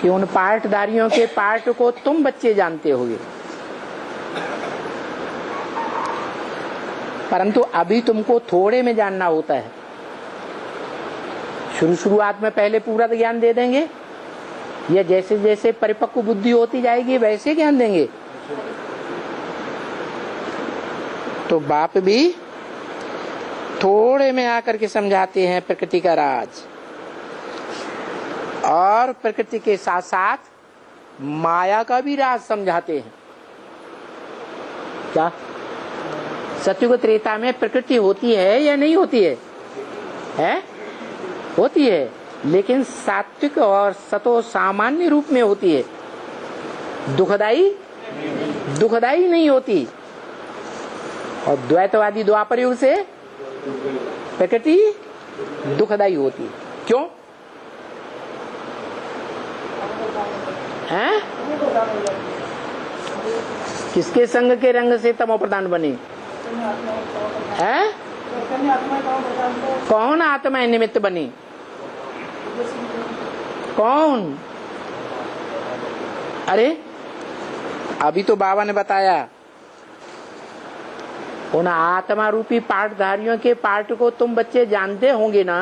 कि उन पार्टधारियों के पार्ट को तुम बच्चे जानते होगे, परंतु अभी तुमको थोड़े में जानना होता है। शुरुआत में पहले पूरा ज्ञान दे देंगे, या जैसे जैसे परिपक्व बुद्धि होती जाएगी वैसे ज्ञान देंगे। तो बाप भी थोड़े में आकर के समझाते हैं प्रकृति का राज, और प्रकृति के साथ साथ माया का भी राज समझाते हैं। क्या सत्युग त्रेता में प्रकृति होती है या नहीं होती है? होती है, लेकिन सात्विक और सतो सामान्य रूप में होती है, दुखदाई नहीं होती। और द्वैतवादी द्वापर युग से प्रकृति दुखदाई होती है। क्यों है? किसके संग के रंग से तमो प्रधान बने है? कौन आत्मा निमित्त बनी? कौन? अरे अभी तो बाबा ने बताया, उन आत्मा रूपी पाठधारियों के पाठ को तुम बच्चे जानते होंगे ना।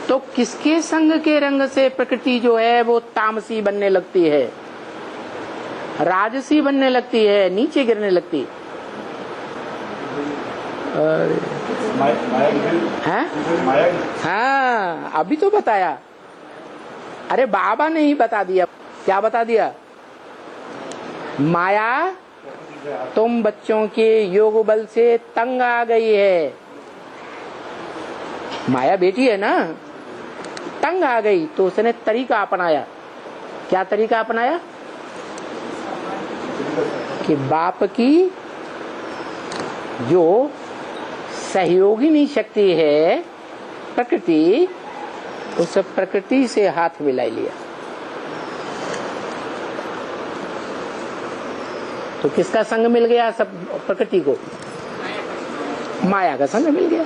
तो किसके संग के रंग से प्रकृति जो है वो तामसी बनने लगती है, राजसी बनने लगती है, नीचे गिरने लगती है? हाँ, अभी तो बताया। अरे बाबा ने ही बता दिया। क्या बता दिया? माया तुम बच्चों के योग बल से तंग आ गई है। माया बेटी है ना, तंग आ गई तो उसने तरीका अपनाया। क्या तरीका अपनाया? कि बाप की जो सहयोगिनी शक्ति है प्रकृति, उस प्रकृति से हाथ मिला लिया। तो किसका संग मिल गया? सब प्रकृति को, माया का संग मिल गया।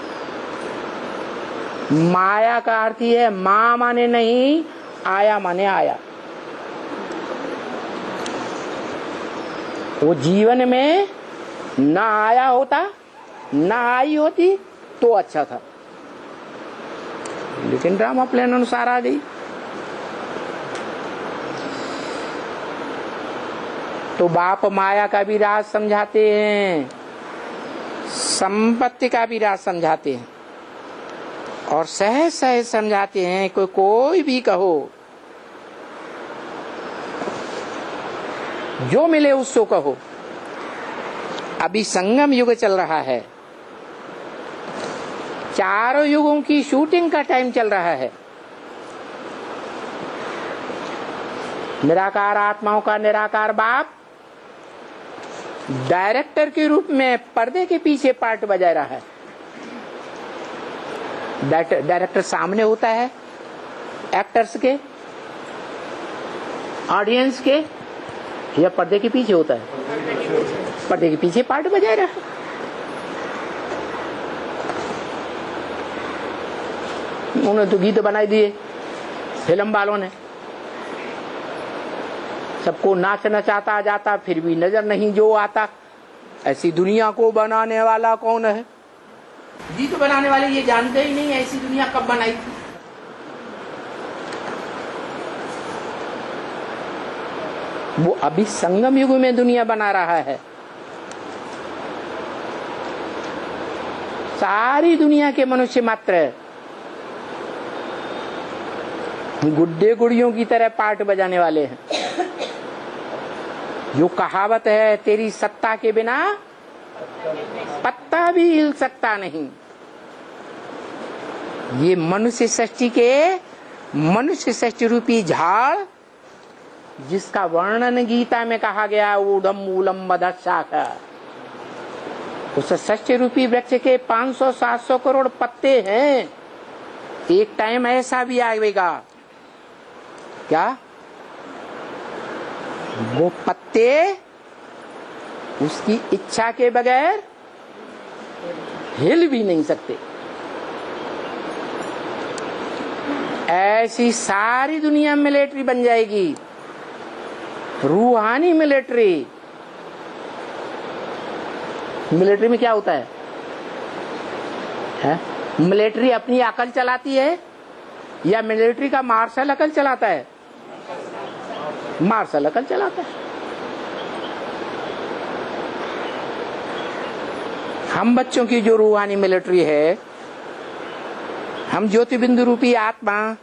माया का अर्थ ही है मां माने नहीं, आया माने आया। वो जीवन में ना आया होता ना आई होती तो अच्छा था, लेकिन ड्रामा प्लान अनुसार आ गई। तो बाप माया का भी राज समझाते हैं, संपत्ति का भी राज समझाते हैं, और सहज सहज समझाते हैं। कोई भी कहो, जो मिले उसको कहो। अभी संगम युग चल रहा है, चारों युगों की शूटिंग का टाइम चल रहा है। निराकार आत्माओं का निराकार बाप डायरेक्टर के रूप में पर्दे के पीछे पार्ट बजा रहा है। डायरेक्टर सामने होता है एक्टर्स के, ऑडियंस के, या पर्दे के पीछे होता है? पर्दे के पीछे पार्ट बजा रहा है। उन्होंने तो गीत बनाई दिए फिल्म वालों ने, सबको नाच नचाता जाता, फिर भी नजर नहीं जो आता। ऐसी दुनिया को बनाने वाला कौन है? गीत बनाने वाले ये जानते ही नहीं ऐसी दुनिया कब बनाई थी। वो अभी संगम युग में दुनिया बना रहा है। सारी दुनिया के मनुष्य मात्र गुड्डे गुड़ियों की तरह पार्ट बजाने वाले हैं। जो कहावत है, तेरी सत्ता के बिना पत्ता भी हिल सकता नहीं, ये मनुष्य सृष्टि रूपी झाड़, जिसका वर्णन गीता में कहा गया, ऊढ़म मूलम मदशाखा, उस सृष्टि रूपी वृक्ष के 500-700 करोड़ पत्ते हैं। एक टाइम ऐसा भी आएगा क्या वो पत्ते उसकी इच्छा के बगैर हिल भी नहीं सकते। ऐसी सारी दुनिया मिलिट्री बन जाएगी, रूहानी मिलिट्री। मिलिट्री में क्या होता है? मिलिट्री अपनी अकल चलाती है या मिलिट्री का मार्शल अकल चलाता है? मार्शल अकल चलाता है। हम बच्चों की जो रूहानी मिलिट्री है, हम ज्योति बिंदु रूपी आत्मा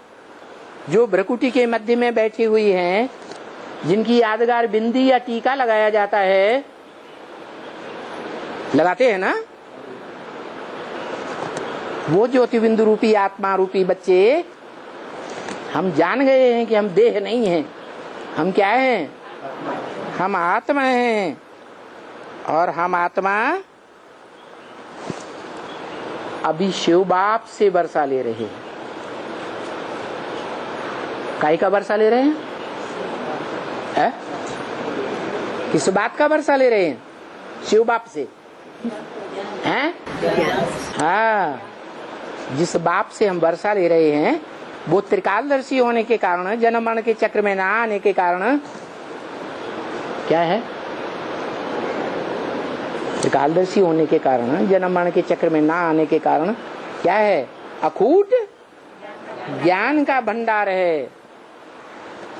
जो भ्रकुटी के मध्य में बैठी हुई हैं, जिनकी यादगार बिंदी या टीका लगाया जाता है, लगाते हैं ना, वो ज्योति बिंदु रूपी आत्मा रूपी बच्चे, हम जान गए हैं कि हम देह नहीं हैं, हम क्या हैं? हम आत्मा हैं। और हम आत्मा अभी शिव बाप से वर्षा ले रहे हैं। काई का वर्षा ले रहे हैं? किस बात का वर्षा ले रहे हैं? शिव बाप से हैं? हाँ, जिस बाप से हम वर्षा ले रहे हैं वो त्रिकालदर्शी होने के कारण, जन्म मरण के चक्र में ना आने के कारण क्या है? त्रिकालदर्शी होने के कारण, जन्म मरण के चक्र में ना आने के कारण क्या है? अखूट ज्ञान का भंडार है,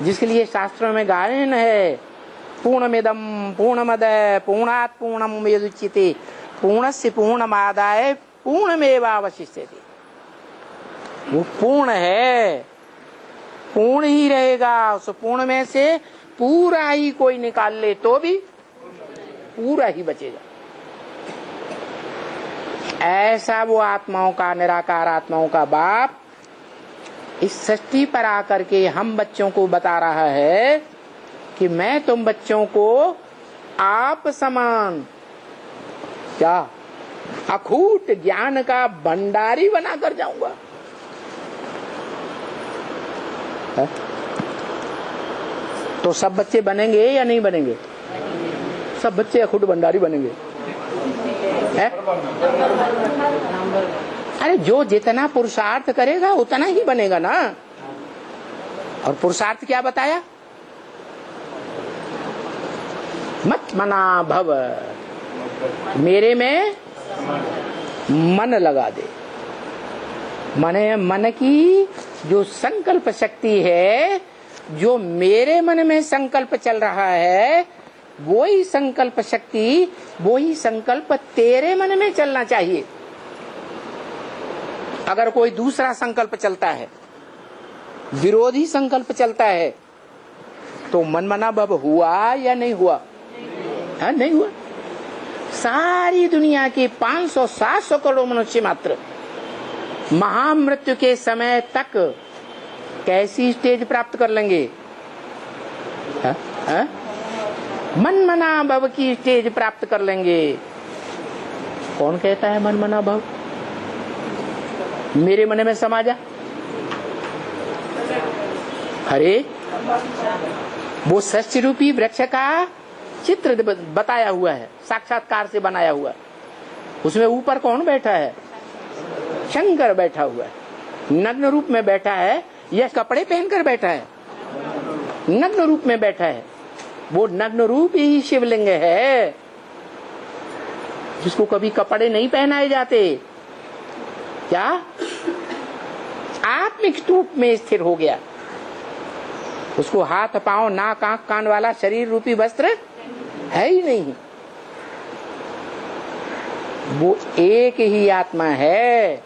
जिसके लिए शास्त्रों में गायन है, पूर्णमिदं पूर्णमदः पूर्णात् पूर्णमुदच्यते पूर्णस्य पूर्णमादाय पूर्णमेवावशिष्यते। वो पूर्ण है, पूर्ण ही रहेगा। उस पूर्ण में से पूरा ही कोई निकाल ले तो भी पूरा ही बचेगा। ऐसा वो आत्माओं का, निराकार आत्माओं का बाप इस सृष्टि पर आकर के हम बच्चों को बता रहा है कि मैं तुम बच्चों को आप समान क्या अखूट ज्ञान का भंडारी बनाकर जाऊंगा। है? तो सब बच्चे बनेंगे या नहीं बनेंगे? सब बच्चे अखूट भंडारी बनेंगे। है? अरे जो जितना पुरुषार्थ करेगा उतना ही बनेगा ना। और पुरुषार्थ क्या बताया? मत मना भव, मेरे में मन लगा दे। माने मन की जो संकल्प शक्ति है, जो मेरे मन में संकल्प चल रहा है, वही संकल्प शक्ति, वही संकल्प तेरे मन में चलना चाहिए। अगर कोई दूसरा संकल्प चलता है, विरोधी संकल्प चलता है, तो मन मना भव हुआ या नहीं हुआ? है? नहीं हुआ। सारी दुनिया के 500-700 करोड़ मनुष्य मात्र महामृत्यु के समय तक कैसी स्टेज प्राप्त कर लेंगे? है? है? मन मना भव की स्टेज प्राप्त कर लेंगे। कौन कहता है मन मना भव? मेरे मन में समा जा। अरे वो सस्य रूपी वृक्ष का चित्र बताया हुआ है, साक्षात्कार से बनाया हुआ। उसमें ऊपर कौन बैठा है? शंकर बैठा हुआ है, नग्न रूप में बैठा है या कपड़े पहनकर बैठा है? नग्न रूप में बैठा है। वो नग्न रूप ही शिवलिंग है, जिसको कभी कपड़े नहीं पहनाए जाते। क्या? आत्मिक रूप में स्थिर हो गया। उसको हाथ पांव नाक आंख कान वाला शरीर रूपी वस्त्र है ही नहीं। वो एक ही आत्मा है,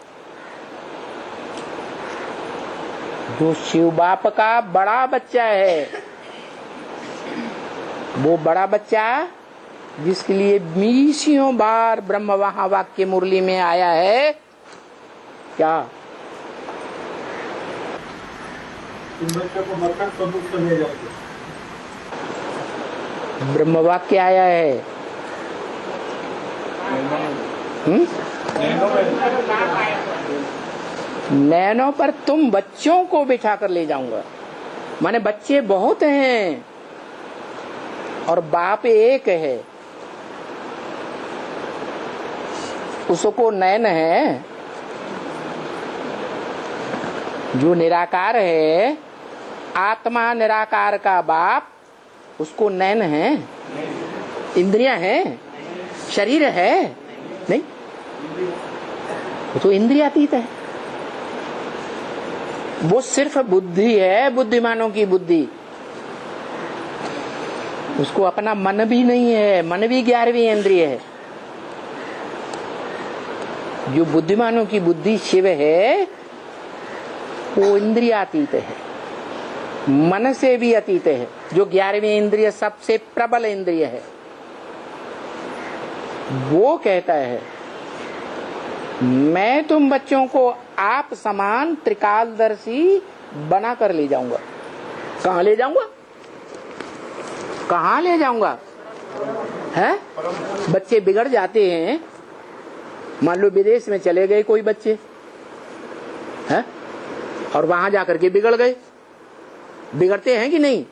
जो शिव बाप का बड़ा बच्चा है। वो बड़ा बच्चा जिसके लिए बीसियों बार ब्रह्म वहां वाक्य मुरली में आया है। क्या? ब्रह्म वाक्य आया है। नैनों पर तुम बच्चों को बिठा कर ले जाऊंगा। माने बच्चे बहुत हैं और बाप एक है। उसको नैन है, जो निराकार है, आत्मा निराकार का बाप, उसको नयन है, इंद्रियां हैं, शरीर है नहीं, वो तो इंद्रियातीत है। वो सिर्फ बुद्धि है, बुद्धिमानों की बुद्धि। उसको अपना मन भी नहीं है, मन भी 11वीं इंद्रिय है। जो बुद्धिमानों की बुद्धि शिव है, वो इंद्रियातीत है, मन से भी अतीत है। जो 11वीं इंद्रिय सबसे प्रबल इंद्रिय है, वो कहता है मैं तुम बच्चों को आप समान त्रिकालदर्शी बना कर ले जाऊंगा। कहाँ ले जाऊंगा? कहाँ ले जाऊंगा? है? बच्चे बिगड़ जाते हैं, मान लो विदेश में चले गए कोई बच्चे, है? और वहां जाकर के बिगड़ गए। बिगड़ते हैं कि नहीं?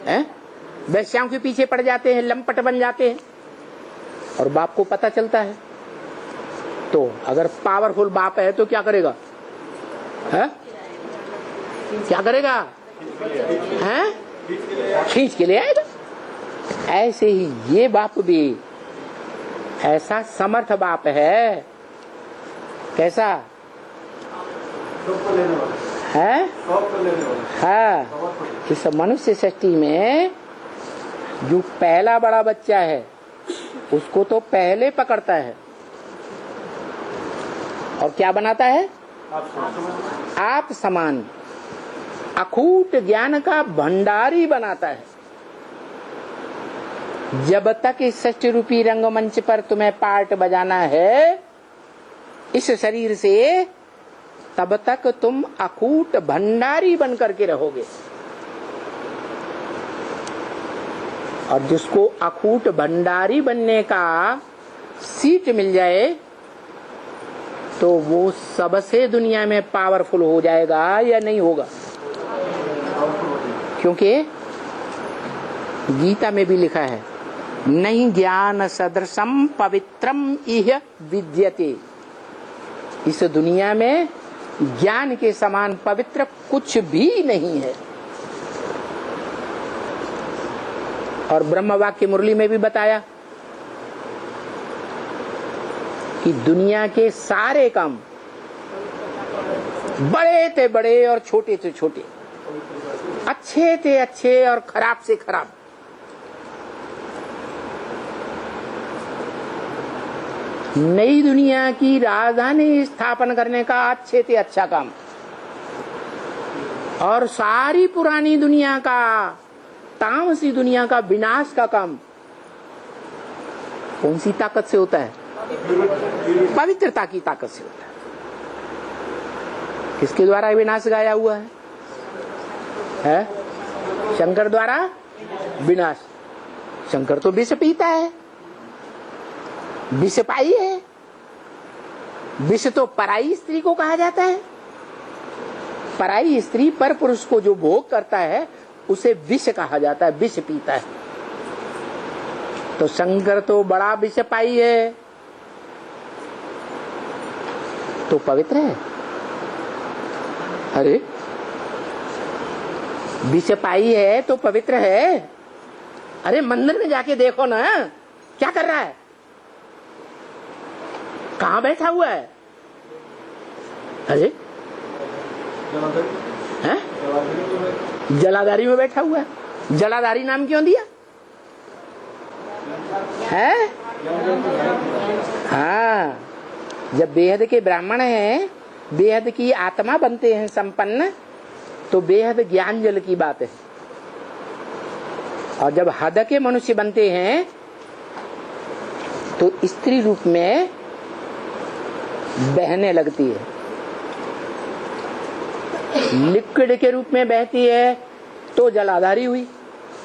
है? वैश्याओं के पीछे पड़ जाते हैं, लंपट बन जाते हैं, और बाप को पता चलता है। तो अगर पावरफुल बाप है तो क्या करेगा? है? क्या करेगा? है? खींच के ले आएगा। ऐसे ही ये बाप भी ऐसा समर्थ बाप है। कैसा है? हाँ, इस मनुष्य सृष्टि में जो पहला बड़ा बच्चा है, उसको तो पहले पकड़ता है और क्या बनाता है? आप समान अखूट ज्ञान का भंडारी बनाता है। जब तक इस सृष्टि रूपी रंगमंच पर तुम्हें पार्ट बजाना है इस शरीर से, तब तक तुम अखूट भंडारी बन करके रहोगे। और जिसको अखूट भंडारी बनने का सीट मिल जाए तो वो सबसे दुनिया में पावरफुल हो जाएगा या नहीं होगा? क्योंकि गीता में भी लिखा है, नहीं ज्ञान सदृशम पवित्रम इह विद्यते। इस दुनिया में ज्ञान के समान पवित्र कुछ भी नहीं है। और ब्रह्म वाक्य मुरली में भी बताया कि दुनिया के सारे काम बड़े थे बड़े और छोटे थे छोटे, अच्छे थे अच्छे और खराब से खराब, नई दुनिया की राजधानी स्थापन करने का अच्छे थे अच्छा काम, और सारी पुरानी दुनिया का, तामसी दुनिया का विनाश का काम कौन सी ताकत से होता है? पवित्रता की ताकत से होता है। किसके द्वारा विनाश गाया हुआ है? शंकर द्वारा विनाश। शंकर तो विष पीता है, विष पाई है। विष तो पराई स्त्री को कहा जाता है। पराई स्त्री पर पुरुष को जो भोग करता है उसे विष कहा जाता है, विष पीता है। तो शंकर तो बड़ा विष पाई है, तो पवित्र है। अरे विष पाई है तो पवित्र है। अरे मंदिर में जाके देखो ना, क्या कर रहा है? कहाँ बैठा हुआ है? अरे हैं? जलाधारी में बैठा हुआ है। जलाधारी नाम क्यों दिया है? हाँ, जब बेहद के ब्राह्मण हैं, बेहद की आत्मा बनते हैं संपन्न, तो बेहद ज्ञान जल की बात है। और जब हद के मनुष्य बनते हैं तो स्त्री रूप में बहने लगती है, लिक्विड के रूप में बहती है तो जलाधारी हुई,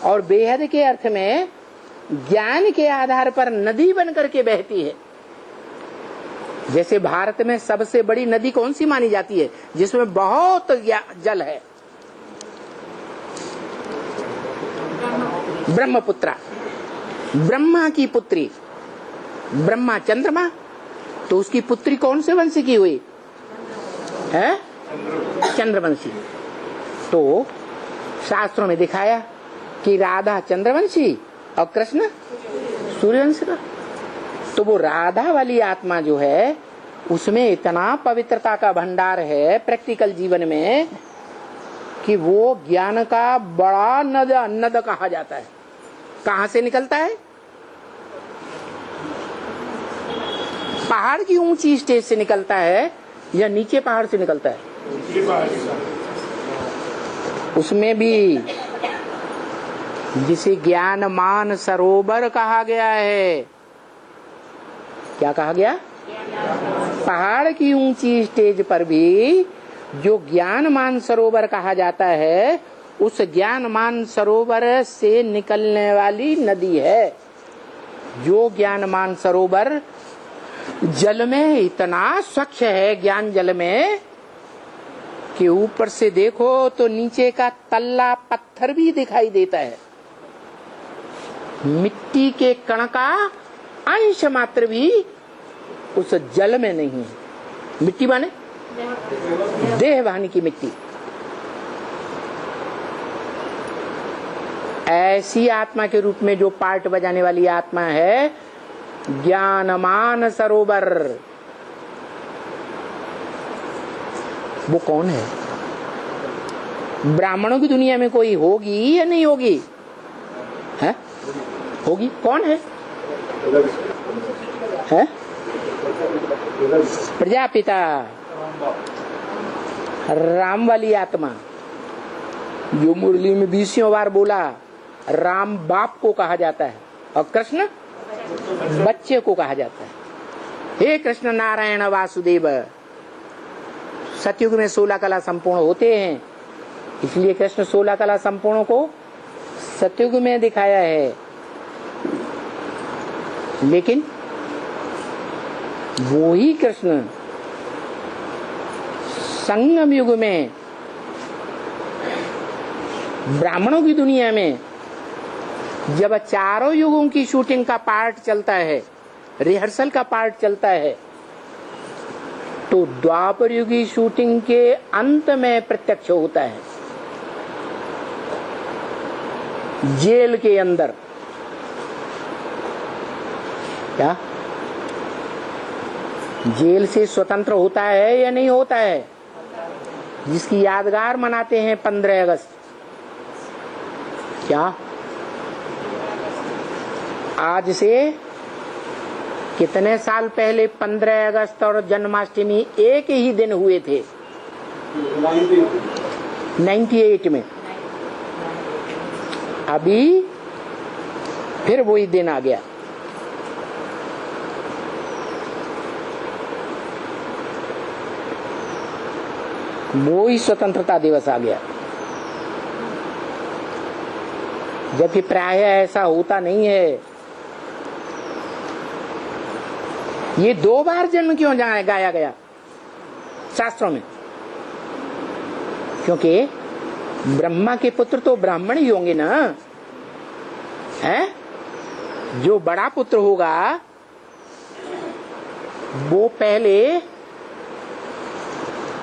और बेहद के अर्थ में ज्ञान के आधार पर नदी बन करके बहती है। जैसे भारत में सबसे बड़ी नदी कौन सी मानी जाती है जिसमें बहुत जल है? ब्रह्मपुत्रा, ब्रह्मा की पुत्री। ब्रह्मा चंद्रमा, तो उसकी पुत्री कौन से वंश की हुई है? चंद्रवंशी। तो शास्त्रों में दिखाया कि राधा चंद्रवंशी और कृष्ण सूर्यवंशी का। तो वो राधा वाली आत्मा जो है उसमें इतना पवित्रता का भंडार है प्रैक्टिकल जीवन में कि वो ज्ञान का बड़ा नद कहा जाता है। कहां से निकलता है? पहाड़ की ऊंची स्टेज से निकलता है या नीचे पहाड़ से निकलता है? उसमें भी जिसे ज्ञानमान सरोवर कहा गया है। क्या कहा गया? पहाड़ की ऊंची स्टेज पर भी जो ज्ञानमान सरोवर कहा जाता है, उस ज्ञानमान सरोवर से निकलने वाली नदी है। जो ज्ञानमान सरोवर जल में इतना स्वच्छ है, ज्ञान जल में, कि ऊपर से देखो तो नीचे का तल्ला पत्थर भी दिखाई देता है। मिट्टी के कण का अंश मात्र भी उस जल में नहीं है। मिट्टी माने देह वाहनी की मिट्टी। ऐसी आत्मा के रूप में जो पार्ट बजाने वाली आत्मा है ज्ञानमान सरोवर, वो कौन है? ब्राह्मणों की दुनिया में कोई होगी या नहीं होगी? है? होगी। कौन है? है? प्रजापिता, राम वाली आत्मा, जो मुरली में 20 बार बोला। राम बाप को कहा जाता है और कृष्ण बच्चे को कहा जाता है। हे कृष्ण नारायण वासुदेव। सतयुग में 16 कला संपूर्ण होते हैं, इसलिए कृष्ण 16 कला संपूर्ण को सतयुग में दिखाया है। लेकिन वो ही कृष्ण संगम युग में ब्राह्मणों की दुनिया में जब चारों युगों की शूटिंग का पार्ट चलता है, रिहर्सल का पार्ट चलता है, तो द्वापर युग की शूटिंग के अंत में प्रत्यक्ष होता है। जेल के अंदर। क्या जेल से स्वतंत्र होता है या नहीं होता है? जिसकी यादगार मनाते हैं 15 अगस्त। क्या आज से कितने साल पहले 15 अगस्त और जन्माष्टमी एक ही दिन हुए थे? 98 में। अभी फिर वही दिन आ गया। वो ही स्वतंत्रता दिवस आ गया। जबकि प्राय ऐसा होता नहीं है। ये 2 बार जन्म क्यों गाया गया शास्त्रों में? क्योंकि ब्रह्मा के पुत्र तो ब्राह्मण ही होंगे ना, है? जो बड़ा पुत्र होगा वो पहले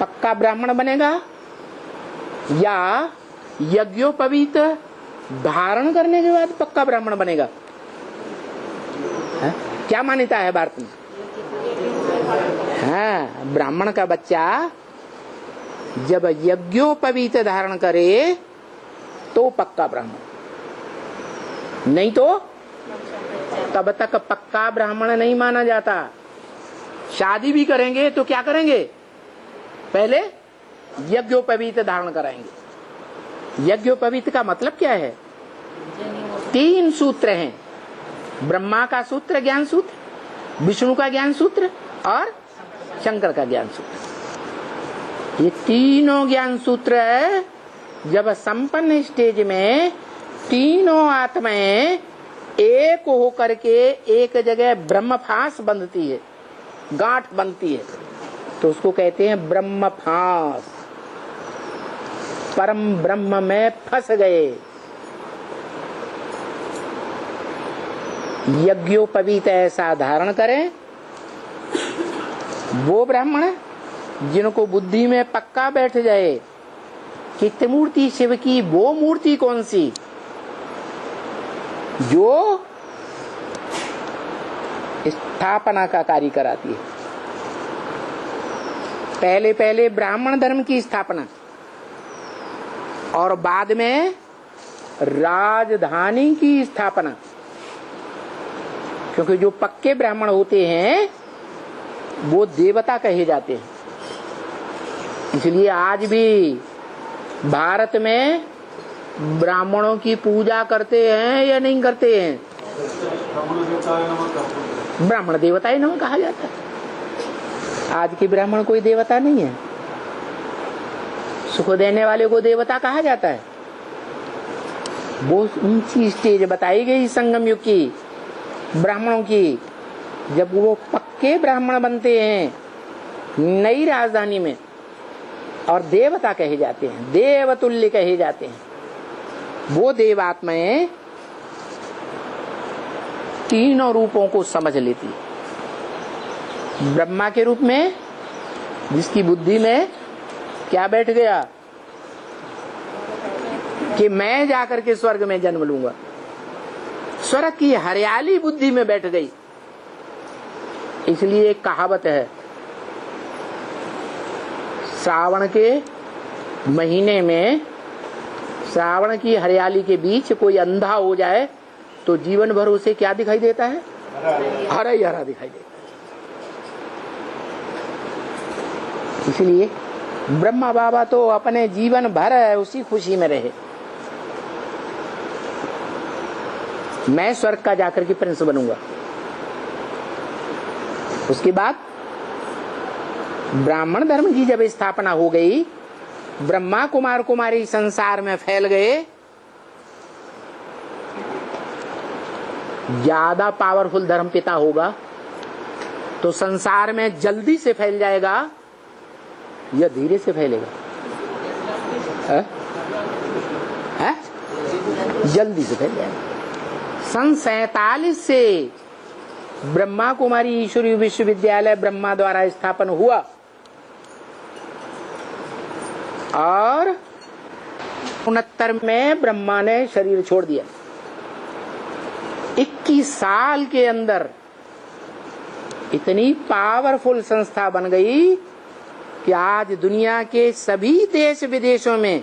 पक्का ब्राह्मण बनेगा या यज्ञोपवीत धारण करने के बाद पक्का ब्राह्मण बनेगा? है? क्या मान्यता है भारत में? हाँ, ब्राह्मण का बच्चा जब यज्ञोपवीत धारण करे तो पक्का ब्राह्मण, नहीं तो तब तक पक्का ब्राह्मण नहीं माना जाता। शादी भी करेंगे तो क्या करेंगे? पहले यज्ञोपवीत धारण कराएंगे। यज्ञोपवीत का मतलब क्या है? 3 सूत्र हैं। ब्रह्मा का सूत्र ज्ञान सूत्र, विष्णु का ज्ञान सूत्र और शंकर का ज्ञान सूत्र। ये तीनों ज्ञान सूत्र जब संपन्न स्टेज में तीनों आत्माएं एक होकर के एक जगह ब्रह्म फांस बंधती है, गांठ बनती है, तो उसको कहते हैं ब्रह्म फांस। परम ब्रह्म में फंस गए। यज्ञोपवीत ऐसा धारण करें वो ब्राह्मण, जिनको बुद्धि में पक्का बैठ जाए कि त्रिमूर्ति शिव की वो मूर्ति कौन सी जो स्थापना का कार्य कराती है। पहले पहले ब्राह्मण धर्म की स्थापना और बाद में राजधानी की स्थापना, क्योंकि जो पक्के ब्राह्मण होते हैं वो देवता कहे जाते हैं। इसलिए आज भी भारत में ब्राह्मणों की पूजा करते हैं या नहीं करते हैं? ब्राह्मण देवताएं नमः कहा जाता है। आज के ब्राह्मण कोई देवता नहीं है। सुख देने वाले को देवता कहा जाता है। वो ऊंची स्टेज बताई गई संगम युग की ब्राह्मणों की, जब वो पक्के ब्राह्मण बनते हैं नई राजधानी में और देवता कहे जाते हैं, देवतुल्य कहे जाते हैं। वो देवात्माएं तीनों रूपों को समझ लेती है। ब्रह्मा के रूप में, जिसकी बुद्धि में क्या बैठ गया कि मैं जाकर के स्वर्ग में जन्म लूंगा, स्वर्ग की हरियाली बुद्धि में बैठ गई। इसलिए एक कहावत है, श्रावण के महीने में श्रावण की हरियाली के बीच कोई अंधा हो जाए तो जीवन भर उसे क्या दिखाई देता है? हरा ही हरा दिखाई देता है। इसलिए ब्रह्मा बाबा तो अपने जीवन भर उसी खुशी में रहे, मैं स्वर्ग का जाकर के प्रिंस बनूंगा। उसके बाद ब्राह्मण धर्म की जब स्थापना हो गई, ब्रह्मा कुमार कुमारी संसार में फैल गए, ज्यादा पावरफुल धर्म पिता होगा तो संसार में जल्दी से फैल जाएगा या धीरे से फैलेगा? है? जल्दी से फैल जाएगा। सन 47 से ब्रह्मा कुमारी ईश्वरीय विश्वविद्यालय ब्रह्मा द्वारा स्थापन हुआ और 69 में ब्रह्मा ने शरीर छोड़ दिया। 21 साल के अंदर इतनी पावरफुल संस्था बन गई कि आज दुनिया के सभी देश विदेशों में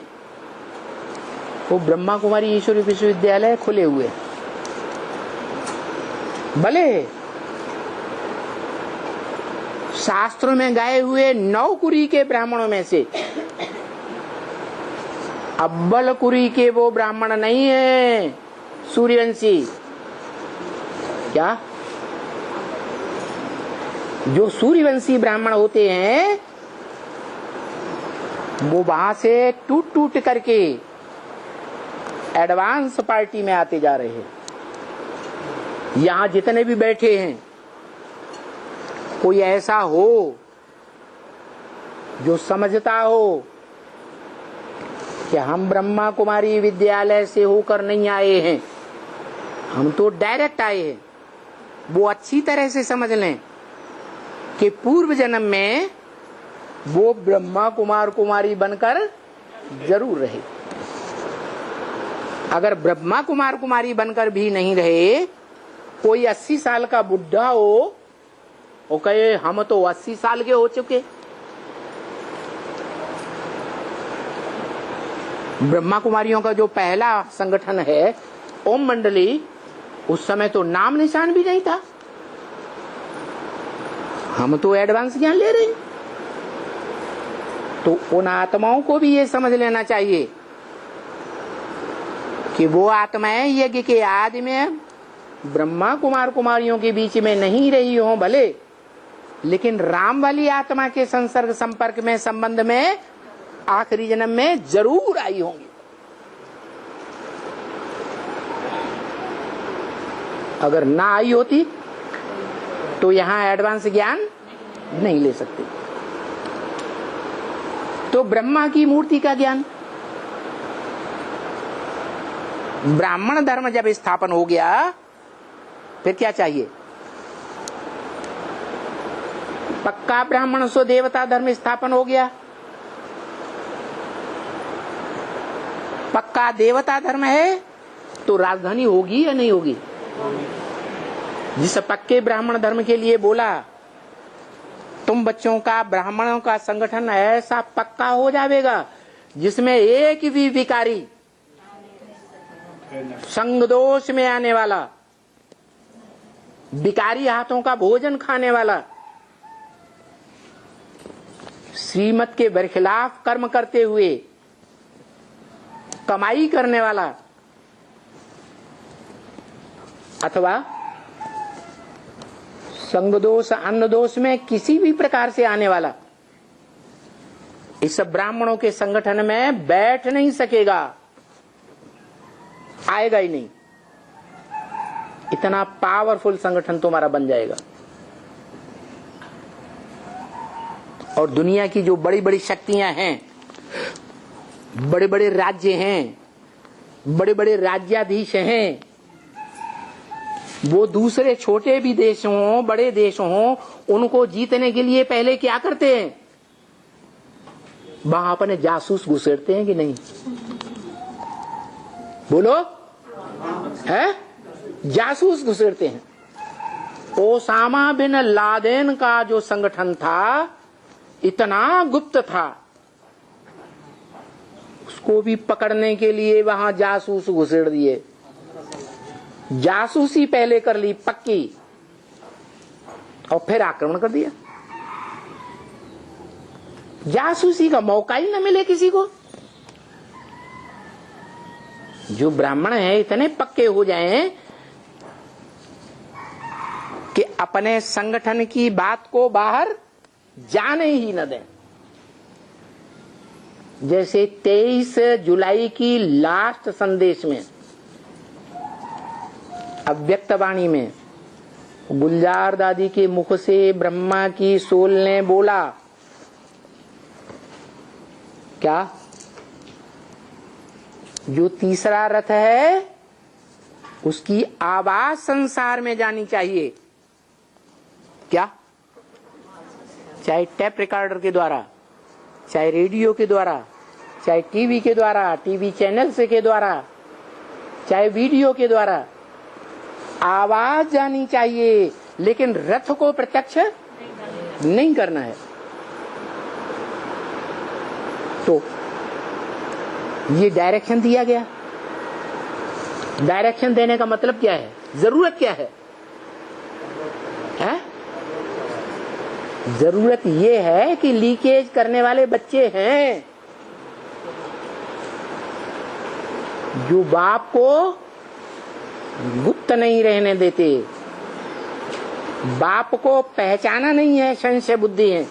वो ब्रह्मा कुमारी ईश्वरीय विश्वविद्यालय खुले हुए। भले शास्त्रों में गाए हुए 9 कुरी के ब्राह्मणों में से अव्वल कुरी के वो ब्राह्मण नहीं है सूर्यवंशी। क्या? जो सूर्यवंशी ब्राह्मण होते हैं वो वहां से टूट टूट करके एडवांस पार्टी में आते जा रहे हैं। यहां जितने भी बैठे हैं, कोई ऐसा हो जो समझता हो कि हम ब्रह्मा कुमारी विद्यालय से होकर नहीं आए हैं, हम तो डायरेक्ट आए हैं, वो अच्छी तरह से समझ लें कि पूर्व जन्म में वो ब्रह्मा कुमार कुमारी बनकर जरूर रहे। अगर ब्रह्मा कुमार कुमारी बनकर भी नहीं रहे, कोई 80 साल का बुढ़ा हो वो कहे हम तो 80 साल के हो चुके। ब्रह्मा कुमारियों का जो पहला संगठन है ओम मंडली, उस समय तो नाम निशान भी नहीं था। हम तो एडवांस ज्ञान ले रहे हैं। तो उन आत्माओं को भी ये समझ लेना चाहिए कि वो आत्माएं यज्ञ के आदि में ब्रह्मा कुमार कुमारियों के बीच में नहीं रही हो भले, लेकिन राम वाली आत्मा के संसर्ग संपर्क में संबंध में आखिरी जन्म में जरूर आई होंगी। अगर ना आई होती तो यहां एडवांस ज्ञान नहीं ले सकते। तो ब्रह्मा की मूर्ति का ज्ञान, ब्राह्मण धर्म जब स्थापन हो गया फिर क्या चाहिए? पक्का ब्राह्मण सो देवता धर्म स्थापन हो गया। पक्का देवता धर्म है तो राजधानी होगी या नहीं होगी? जिस पक्के ब्राह्मण धर्म के लिए बोला तुम बच्चों का ब्राह्मणों का संगठन ऐसा पक्का हो जाएगा जिसमें एक भी विकारी संग दोष में आने वाला, विकारी हाथों का भोजन खाने वाला, श्रीमत के बरखिलाफ कर्म करते हुए कमाई करने वाला अथवा संग दोष अन्न दोष में किसी भी प्रकार से आने वाला इस ब्राह्मणों के संगठन में बैठ नहीं सकेगा, आएगा ही नहीं। इतना पावरफुल संगठन तुम्हारा बन जाएगा। और दुनिया की जो बड़ी बड़ी शक्तियां हैं, बड़े बड़े राज्य हैं, बड़े बड़े राज्याधीश हैं, वो दूसरे छोटे भी देश हों बड़े देश हों, उनको जीतने के लिए पहले क्या करते हैं? वहां अपने जासूस घुसेड़ते हैं कि नहीं? बोलो, है? जासूस घुसेड़ते हैं। ओसामा बिन लादेन का जो संगठन था इतना गुप्त था, उसको भी पकड़ने के लिए वहां जासूस घुसेड़ दिए। जासूसी पहले कर ली पक्की और फिर आक्रमण कर दिया। जासूसी का मौका ही न मिले किसी को। जो ब्राह्मण है इतने पक्के हो जाएं कि अपने संगठन की बात को बाहर जाने ही न दें। जैसे 23 जुलाई की लास्ट संदेश में अव्यक्त वाणी में गुलजार दादी के मुख से ब्रह्मा की सोल ने बोला, क्या? जो तीसरा रथ है उसकी आवाज संसार में जानी चाहिए। क्या? चाहे टेप रिकॉर्डर के द्वारा, चाहे रेडियो के द्वारा, चाहे टीवी के द्वारा, टीवी चैनल से के द्वारा, चाहे वीडियो के द्वारा, आवाज जानी चाहिए, लेकिन रथ को प्रत्यक्ष नहीं करना है। तो ये डायरेक्शन दिया गया। डायरेक्शन देने का मतलब क्या है? जरूरत क्या है? जरूरत ये है कि लीकेज करने वाले बच्चे हैं जो बाप को गुप्त नहीं रहने देते, बाप को पहचाना नहीं है, संशय बुद्धि है।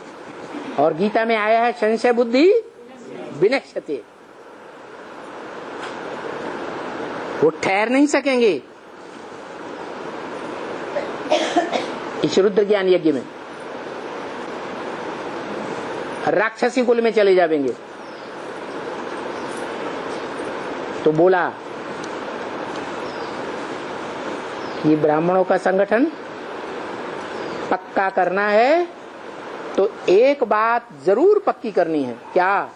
और गीता में आया है संशय बुद्धि विनश्यते, वो ठहर नहीं सकेंगे इस रुद्र ज्ञान यज्ञ में, राक्षसी कुल में चले जाएंगे। तो बोला कि ब्राह्मणों का संगठन पक्का करना है तो एक बात जरूर पक्की करनी है। क्या?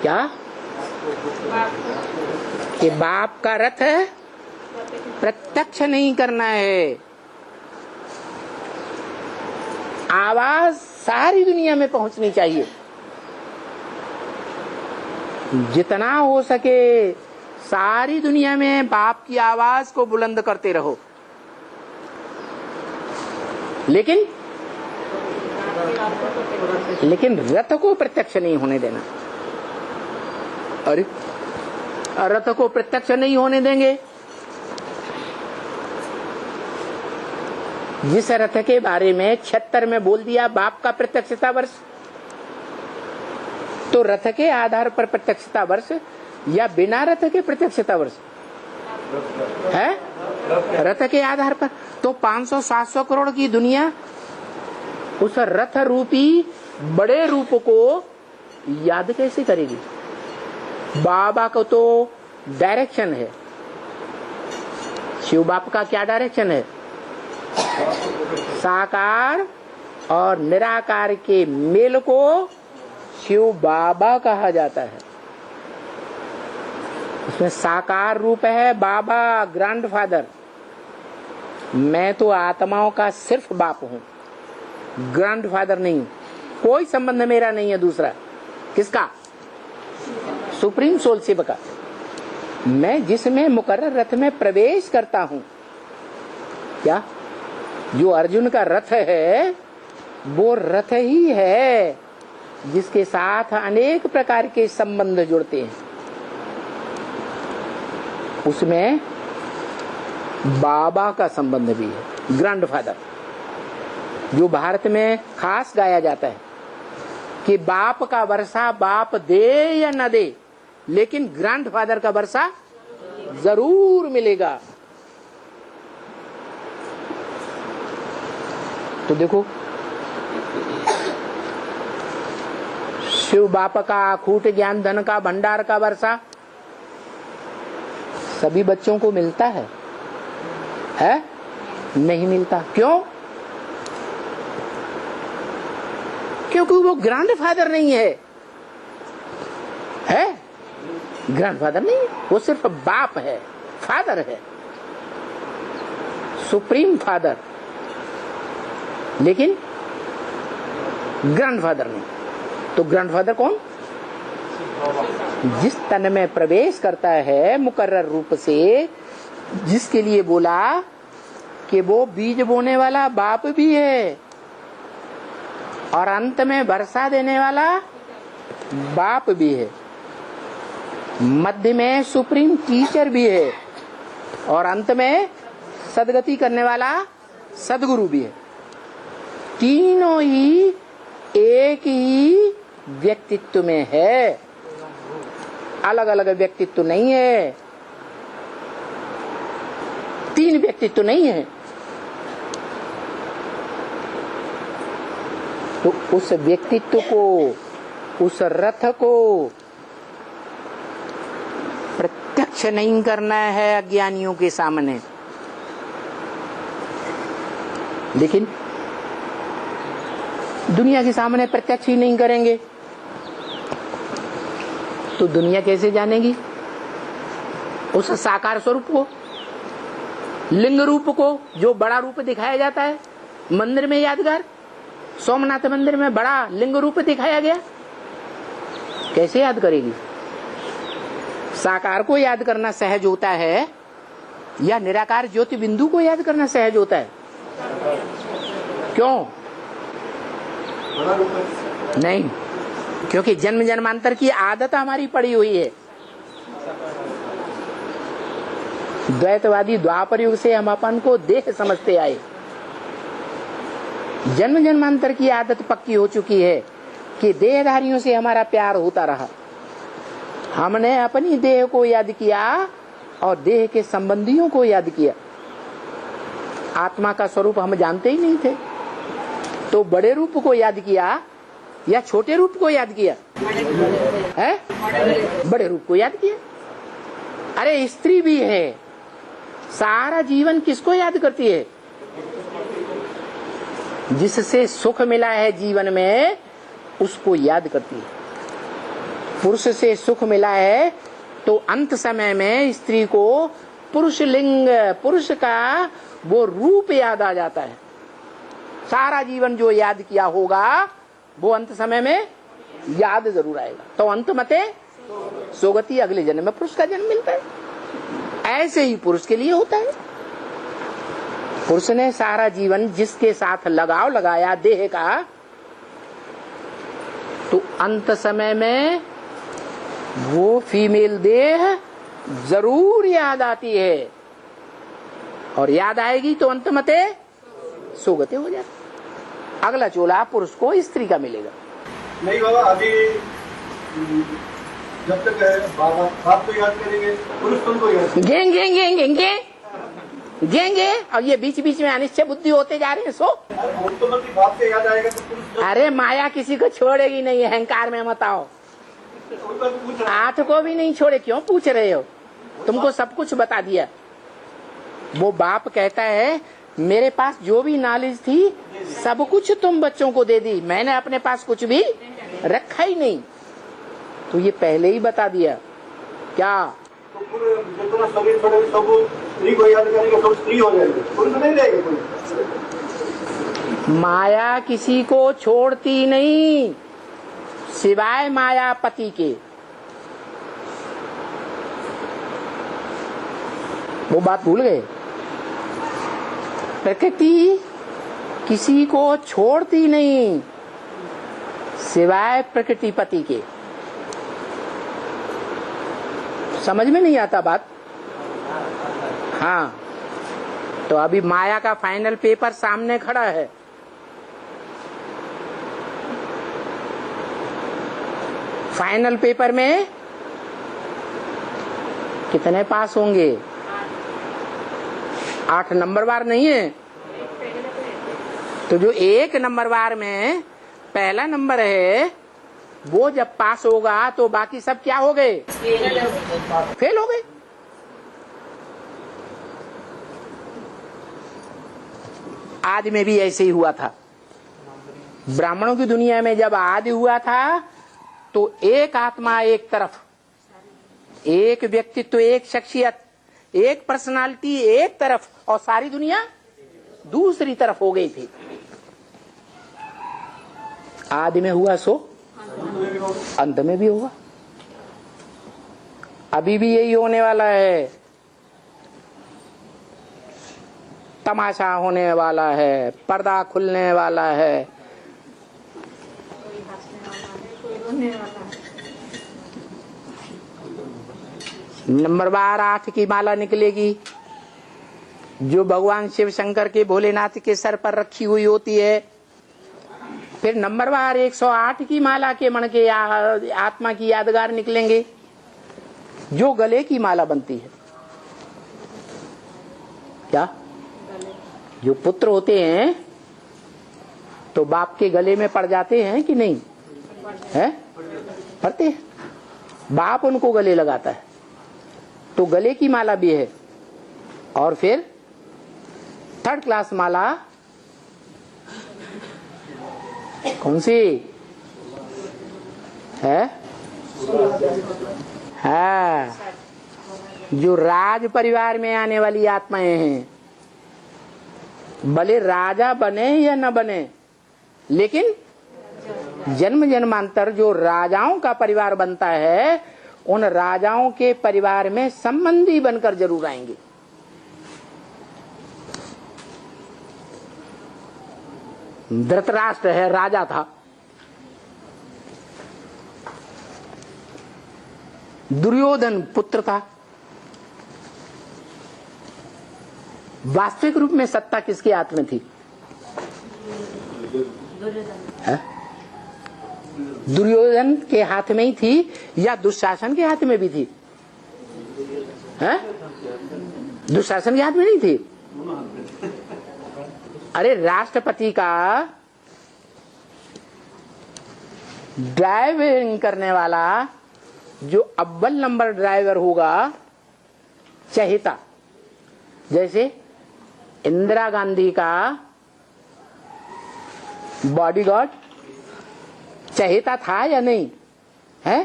क्या? कि बाप का रथ प्रत्यक्ष नहीं करना है। आवाज सारी दुनिया में पहुंचनी चाहिए। जितना हो सके सारी दुनिया में बाप की आवाज को बुलंद करते रहो, लेकिन रथ को प्रत्यक्ष नहीं होने देना। अरे रथ को प्रत्यक्ष नहीं होने देंगे, जिस रथ के बारे में 76 में बोल दिया बाप का प्रत्यक्षता वर्ष, तो रथ के आधार पर प्रत्यक्षता वर्ष या बिना रथ के प्रत्यक्षता वर्ष है? रथ के आधार पर। तो 500-700 करोड़ की दुनिया उस रथ रूपी बड़े रूप को याद कैसे करेगी? बाबा को तो डायरेक्शन है। शिव बाप का क्या डायरेक्शन है? साकार और निराकार के मेल को शिव बाबा कहा जाता है। उसमें साकार रूप है बाबा, ग्रैंडफादर। मैं तो आत्माओं का सिर्फ बाप हूं, ग्रैंडफादर नहीं। कोई संबंध मेरा नहीं है दूसरा। किसका? सुप्रीम सोल शिव का। मैं जिसमें मुकर्रर रथ में प्रवेश करता हूं, क्या जो अर्जुन का रथ है वो रथ ही है जिसके साथ अनेक प्रकार के संबंध जुड़ते हैं। उसमें बाबा का संबंध भी है, ग्रैंडफादर, जो भारत में खास गाया जाता है कि बाप का वर्षा बाप दे या न दे, लेकिन ग्रैंडफादर का वर्षा जरूर मिलेगा। तो देखो, शिव बाप का अखूट ज्ञान धन का भंडार का वर्षा सभी बच्चों को मिलता है? नहीं मिलता। क्यों? क्योंकि वो ग्रैंडफादर नहीं है। ग्रैंडफादर नहीं, वो सिर्फ बाप है, फादर है, सुप्रीम फादर, लेकिन ग्रैंडफादर नहीं। तो ग्रैंडफादर कौन? जिस तन में प्रवेश करता है मुकर्रर रूप से, जिसके लिए बोला कि वो बीज बोने वाला बाप भी है और अंत में वर्षा देने वाला बाप भी है, मध्य में सुप्रीम टीचर भी है और अंत में सदगति करने वाला सदगुरु भी है। तीनों ही एक ही व्यक्तित्व में है, अलग अलग व्यक्तित्व नहीं है, तीन व्यक्तित्व नहीं है। तो उस व्यक्तित्व को, उस रथ को प्रत्यक्ष नहीं करना है अज्ञानियों के सामने, लेकिन दुनिया के सामने प्रत्यक्ष ही नहीं करेंगे तो दुनिया कैसे जानेगी उस साकार स्वरूप को, लिंग रूप को, जो बड़ा रूप दिखाया जाता है मंदिर में। यादगार सोमनाथ मंदिर में बड़ा लिंग रूप दिखाया गया, कैसे याद करेगी? साकार को याद करना सहज होता है या निराकार ज्योति बिंदु को याद करना सहज होता है? क्यों नहीं? क्योंकि जन्म जन्मांतर की आदत हमारी पड़ी हुई है। द्वैतवादी द्वापर युग से हम अपन को देह समझते आए, जन्म जन्मांतर की आदत पक्की हो चुकी है कि देहधारियों से हमारा प्यार होता रहा। हमने अपनी देह को याद किया और देह के संबंधियों को याद किया। आत्मा का स्वरूप हम जानते ही नहीं थे, तो बड़े रूप को याद किया या छोटे रूप को याद किया? बड़े रूप को याद किया। अरे स्त्री भी है, सारा जीवन किसको याद करती है? जिससे सुख मिला है जीवन में उसको याद करती है। पुरुष से सुख मिला है तो अंत समय में स्त्री को पुरुष लिंग, पुरुष का वो रूप याद आ जाता है। सारा जीवन जो याद किया होगा वो अंत समय में याद जरूर आएगा। तो अंत मते सोगति, अगले जन्म में पुरुष का जन्म मिलता है। ऐसे ही पुरुष के लिए होता है। पुरुष ने सारा जीवन जिसके साथ लगाव लगाया देह का, तो अंत समय में वो फीमेल देह जरूर याद आती है और याद आएगी तो अंत मते सोगते हो जाता। अगला चोला पुरुष को स्त्री का मिलेगा। नहीं बाबा, अभी जब तक है बाबा बाप तो याद करेंगे, पुरुष तुमको याद गेंगे और ये बीच बीच में अनिश्चय बुद्धि होते जा रहे हैं। सो ऑटोमेटिक बाप से याद आएगा तो पुरुष। अरे माया किसी को छोड़ेगी नहीं, अहंकार में मत आओ। हाथ को भी नहीं छोड़े, क्यों पूछ रहे हो? तुमको सब कुछ बता दिया। वो बाप कहता है मेरे पास जो भी नॉलेज थी सब कुछ तुम बच्चों को दे दी, मैंने अपने पास कुछ भी रखा ही नहीं। तो ये पहले ही बता दिया क्या? तो पूरे जितना शरीर पड़े सब स्त्री को याद करेंगे, सब स्त्री हो जाएंगे, पुरुष नहीं रहेगा कोई। माया किसी को छोड़ती नहीं सिवाय मायापति के। वो बात भूल गए? प्रकृति किसी को छोड़ती नहीं सिवाय प्रकृतिपति के। समझ में नहीं आता बात? हाँ, तो अभी माया का फाइनल पेपर सामने खड़ा है। फाइनल पेपर में कितने पास होंगे? 8 नंबरवार नहीं है। तो जो 1 नंबरवार में पहला नंबर है वो जब पास होगा तो बाकी सब क्या हो गए? फेल हो गए। आदि में भी ऐसे ही हुआ था। ब्राह्मणों की दुनिया में जब आदि हुआ था तो एक आत्मा एक तरफ, एक व्यक्तित्व, एक शख्सियत, एक पर्सनालिटी एक तरफ और सारी दुनिया दूसरी तरफ हो गई थी। आदि में हुआ सो अंत में भी होगा। अभी भी यही होने वाला है। तमाशा होने वाला है, पर्दा खुलने वाला है। नंबरवार 8 की माला निकलेगी जो भगवान शिव शंकर के भोलेनाथ के सर पर रखी हुई होती है। फिर नंबरवार 108 की माला के मण के आत्मा की यादगार निकलेंगे जो गले की माला बनती है। क्या? जो पुत्र होते हैं तो बाप के गले में पड़ जाते हैं कि नहीं है? पड़ते हैं। बाप उनको गले लगाता है तो गले की माला भी है। और फिर 3rd क्लास माला कौन सी है? हाँ, जो राज परिवार में आने वाली आत्माएं हैं, भले राजा बने या न बने, लेकिन जन्म जन्मांतर जो राजाओं का परिवार बनता है उन राजाओं के परिवार में संबंधी बनकर जरूर आएंगे। धृतराष्ट्र है, राजा था। दुर्योधन पुत्र था। वास्तविक रूप में सत्ता किसके हाथ में थी? दुर्योधन के हाथ में ही थी या दुशासन के हाथ में भी थी? है? दुशासन के हाथ में नहीं थी। अरे राष्ट्रपति का ड्राइविंग करने वाला जो अव्वल नंबर ड्राइवर होगा चहेता, जैसे इंदिरा गांधी का बॉडीगार्ड चहेता था या नहीं है?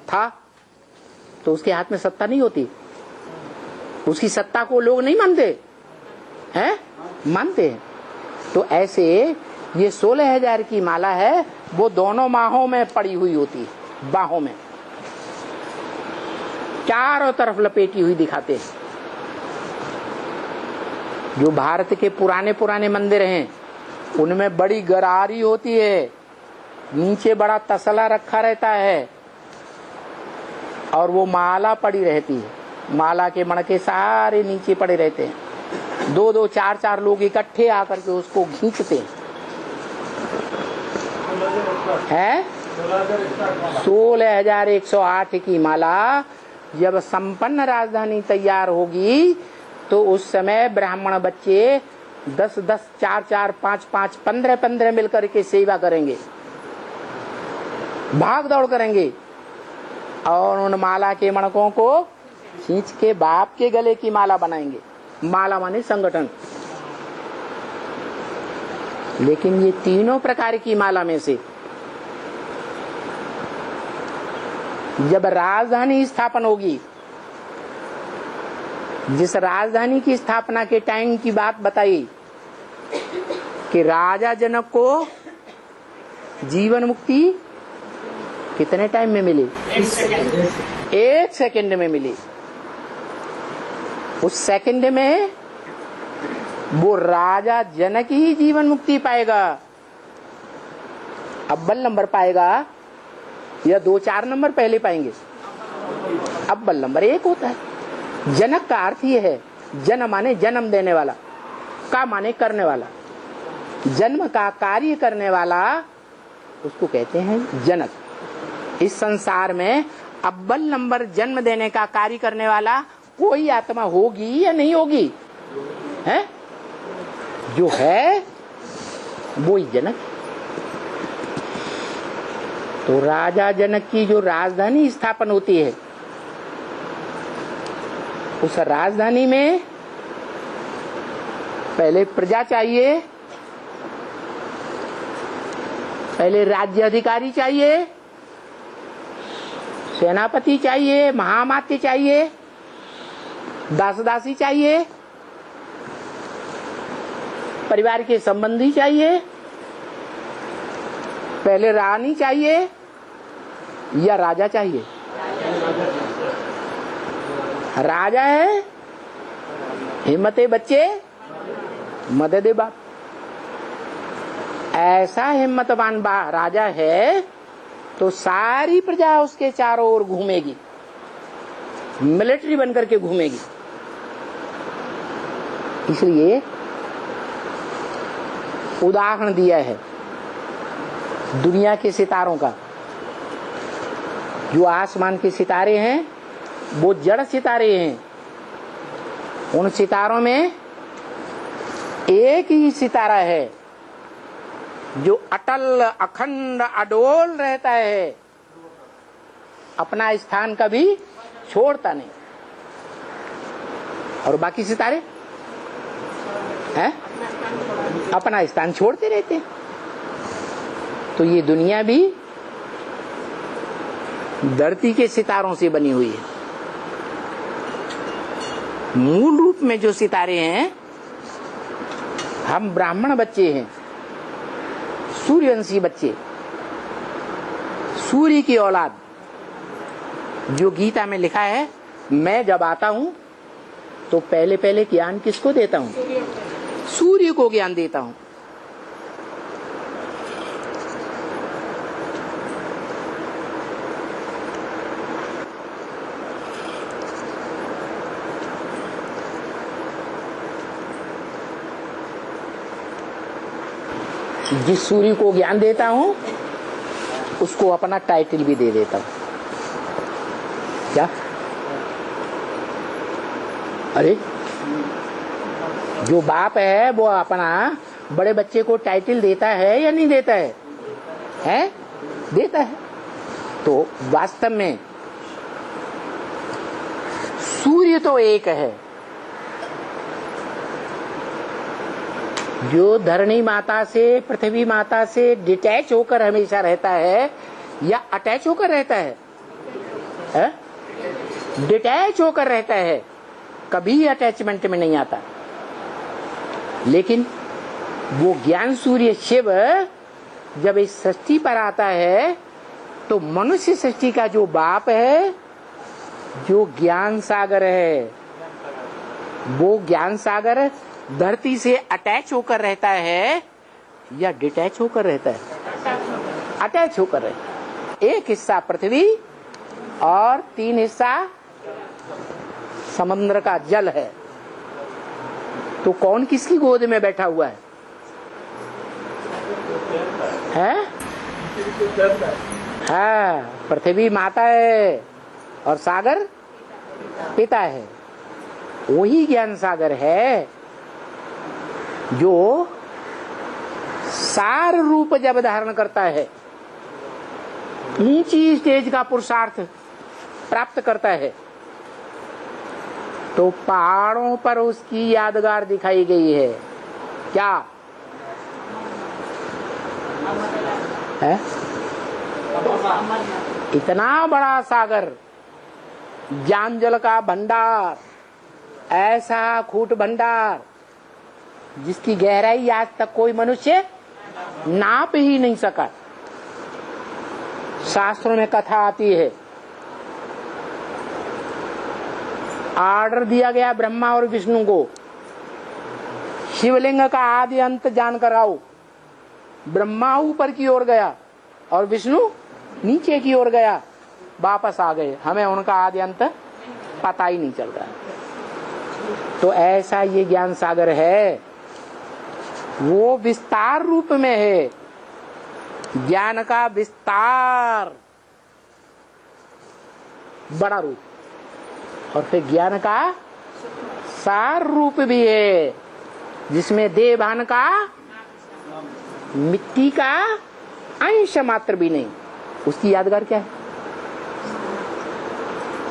था। तो उसके हाथ में सत्ता नहीं होती? उसकी सत्ता को लोग नहीं मानते हैं? मानते हैं। तो ऐसे ये 16,000 की माला है, वो दोनों बाहों में पड़ी हुई होती है, बाहों में चारों तरफ लपेटी हुई दिखाते हैं। जो भारत के पुराने पुराने मंदिर हैं उनमें बड़ी गरारी होती है, नीचे बड़ा तसला रखा रहता है और वो माला पड़ी रहती है। माला के मणके सारे नीचे पड़े रहते हैं। 2-2, 4-4 लोग इकट्ठे आकर के उसको खींचते हैं। 16,108 की माला जब संपन्न राजधानी तैयार होगी तो उस समय ब्राह्मण बच्चे 10-10, 4-4, 5-5, 15-15 मिलकर के सेवा करेंगे, भाग दौड़ करेंगे और उन माला के मणकों को खींच के बाप के गले की माला बनाएंगे। माला माने संगठन। लेकिन ये तीनों प्रकार की माला में से जब राजधानी स्थापन होगी, जिस राजधानी की स्थापना के टाइम की बात बताई कि राजा जनक को जीवन मुक्ति कितने टाइम में मिली? 1 सेकंड में मिली। उस सेकंड में वो राजा जनक ही जीवन मुक्ति पाएगा। अव्वल नंबर पाएगा या 2-4 नंबर पहले पाएंगे? अव्वल नंबर 1 होता है। जनक का अर्थ ये है, जन माने जन्म देने वाला, का माने करने वाला, जन्म का कार्य करने वाला, उसको कहते हैं जनक। इस संसार में अव्वल नंबर जन्म देने का कार्य करने वाला कोई आत्मा होगी या नहीं होगी? है जो है वो ही जनक। तो राजा जनक की जो राजधानी स्थापन होती है, उस राजधानी में पहले प्रजा चाहिए, पहले राज्य अधिकारी चाहिए, सेनापति चाहिए, महामात्य चाहिए, दास दासी चाहिए, परिवार के संबंधी चाहिए, पहले रानी चाहिए या राजा चाहिए? राजा है, हिम्मते बच्चे मददे बाप। ऐसा हिम्मतवान राजा है तो सारी प्रजा उसके चारों ओर घूमेगी, मिलिट्री बनकर के घूमेगी। इसलिए उदाहरण दिया है दुनिया के सितारों का। जो आसमान के सितारे हैं वो जड़ सितारे हैं। उन सितारों में एक ही सितारा है जो अटल अखंड अडोल रहता है, अपना स्थान कभी छोड़ता नहीं। और बाकी सितारे हैं अपना स्थान छोड़ते रहते हैं। तो ये दुनिया भी धरती के सितारों से बनी हुई है। मूल रूप में जो सितारे हैं, हम ब्राह्मण बच्चे हैं, सूर्यवंशी बच्चे, सूर्य की औलाद। जो गीता में लिखा है, मैं जब आता हूं तो पहले पहले ज्ञान किसको देता हूं? सूर्य को ज्ञान देता हूं। जिस सूर्य को ज्ञान देता हूं उसको अपना टाइटल भी दे देता हूं। क्या? अरे जो बाप है वो अपना बड़े बच्चे को टाइटल देता है या नहीं देता है? हैं? देता है। तो वास्तव में सूर्य तो एक है। जो धरणी माता से, पृथ्वी माता से डिटैच होकर हमेशा रहता है या अटैच होकर रहता है? डिटैच होकर रहता है, कभी अटैचमेंट में नहीं आता। लेकिन वो ज्ञान सूर्य शिव जब इस सृष्टि पर आता है तो मनुष्य सृष्टि का जो बाप है, जो ज्ञान सागर है, वो ज्ञान सागर धरती से अटैच होकर रहता है या डिटैच होकर रहता है? अटैच होकर रहता है। एक हिस्सा पृथ्वी और 3 हिस्सा समुद्र का जल है। तो कौन किसकी गोद में बैठा हुआ है? हाँ, पृथ्वी माता है और सागर पिता है। वही ज्ञान सागर है जो सार रूप जब धारण करता है, ऊंची स्टेज का पुरुषार्थ प्राप्त करता है, तो पहाड़ों पर उसकी यादगार दिखाई गई है। क्या? है। इतना बड़ा सागर, ज्ञान जल का भंडार, ऐसा खूट भंडार जिसकी गहराई आज तक कोई मनुष्य नाप ही नहीं सका। शास्त्रों में कथा आती है, ऑर्डर दिया गया ब्रह्मा और विष्णु को, शिवलिंग का आदि अंत जानकर आओ। ब्रह्मा ऊपर की ओर गया और विष्णु नीचे की ओर गया, वापस आ गए। हमें उनका आदि अंत पता ही नहीं चल रहा। तो ऐसा ये ज्ञान सागर है, वो विस्तार रूप में है, ज्ञान का विस्तार, बड़ा रूप, और फिर ज्ञान का सार रूप भी है, जिसमें देह भान का मिट्टी का अंश मात्र भी नहीं। उसकी यादगार क्या है?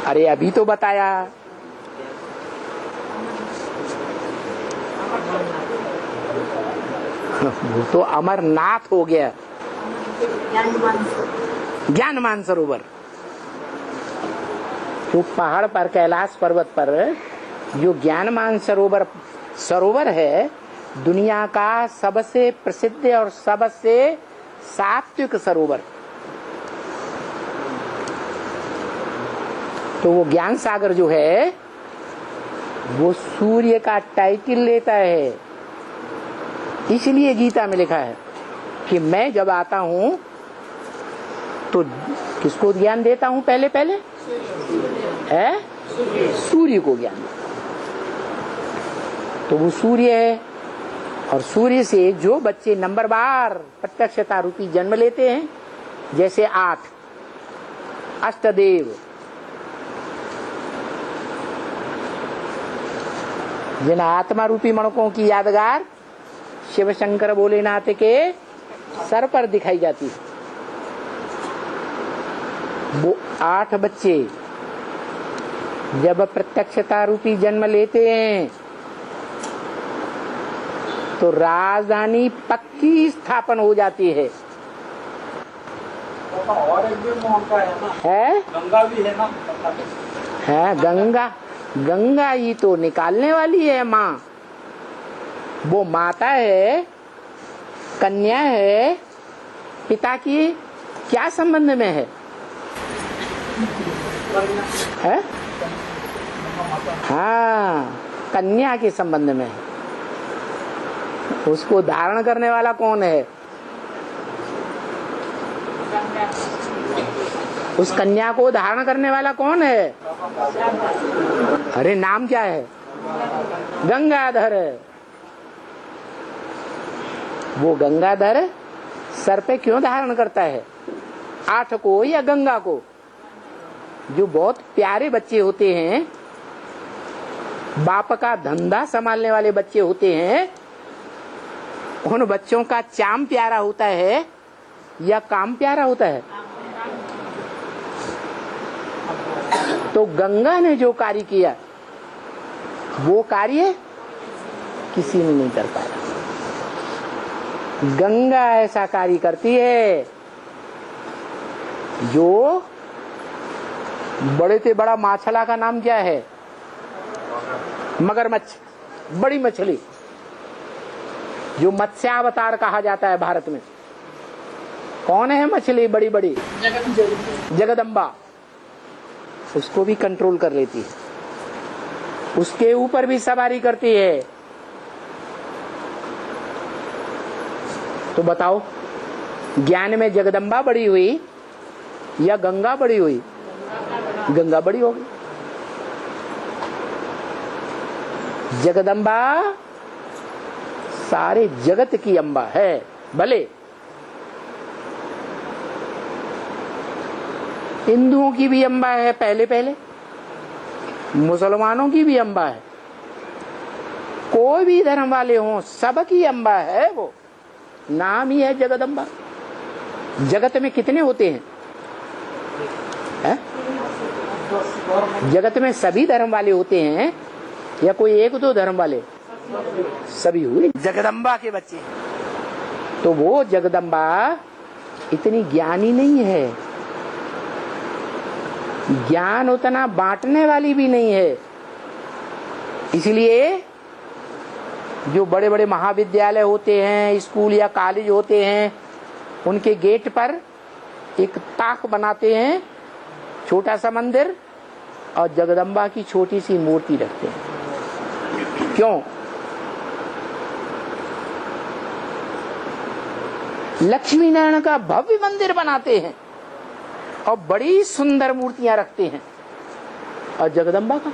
अरे अभी तो बताया, वो तो अमरनाथ हो गया, ज्ञान मानसरोवर। तो पहाड़ पर, कैलाश पर्वत पर जो ज्ञान मानसरोवर सरोवर है, दुनिया का सबसे प्रसिद्ध और सबसे सात्विक सरोवर। तो वो ज्ञान सागर जो है वो सूर्य का टाइटल लेता है। इसलिए गीता में लिखा है कि मैं जब आता हूं तो किसको ज्ञान देता हूं? पहले पहले है सूर्य को ज्ञान। तो वो सूर्य है, और सूर्य से जो बच्चे नंबर बार प्रत्यक्षता रूपी जन्म लेते हैं, जैसे 8 अष्टदेव, जिन आत्मा रूपी मणकों की यादगार शिव शंकर भोलेनाथ के सर पर दिखाई जाती है। वो 8 बच्चे जब प्रत्यक्षता रूपी जन्म लेते हैं तो राजधानी पक्की स्थापन हो जाती है। और एक भी उनका है ना, है गंगा भी है ना, है गंगा। गंगा ही तो निकालने वाली है माँ। वो माता है, कन्या है, पिता की क्या संबंध में है? हाँ, कन्या के संबंध में है। उसको धारण करने वाला कौन है? उस कन्या को धारण करने वाला कौन है? अरे नाम क्या है? गंगाधर। वो गंगाधर सर पे क्यों धारण करता है? 8 को या गंगा को? जो बहुत प्यारे बच्चे होते हैं, बाप का धंधा संभालने वाले बच्चे होते हैं, उन बच्चों का चाम प्यारा होता है या काम प्यारा होता है? तो गंगा ने जो कार्य किया वो कार्य किसी ने नहीं कर पाया। गंगा ऐसा कार्य करती है जो बड़े से बड़ा माछला का नाम क्या है? मगरमच्छ, बड़ी मछली, जो मत्स्यावतार कहा जाता है भारत में। कौन है मछली बड़ी बड़ी? जगदम्बा। उसको भी कंट्रोल कर लेती है, उसके ऊपर भी सवारी करती है। तो बताओ, ज्ञान में जगदम्बा बड़ी हुई या गंगा बड़ी हुई? गंगा बड़ी होगी। जगदम्बा सारे जगत की अम्बा है। भले हिंदुओं की भी अम्बा है, पहले पहले मुसलमानों की भी अम्बा है, कोई भी धर्म वाले हों सबकी अम्बा है। वो नाम ही है जगदम्बा। जगत में कितने होते हैं? जगत में सभी धर्म वाले होते हैं या कोई 1-2 धर्म वाले? सभी हुए जगदम्बा के बच्चे। तो वो जगदम्बा इतनी ज्ञानी नहीं है, ज्ञान उतना बांटने वाली भी नहीं है। इसलिए जो बड़े बड़े महाविद्यालय होते हैं, स्कूल या कॉलेज होते हैं, उनके गेट पर एक ताक बनाते हैं, छोटा सा मंदिर, और जगदम्बा की छोटी सी मूर्ति रखते हैं। क्यों? लक्ष्मी नारायण का भव्य मंदिर बनाते हैं और बड़ी सुंदर मूर्तियां रखते हैं, और जगदम्बा का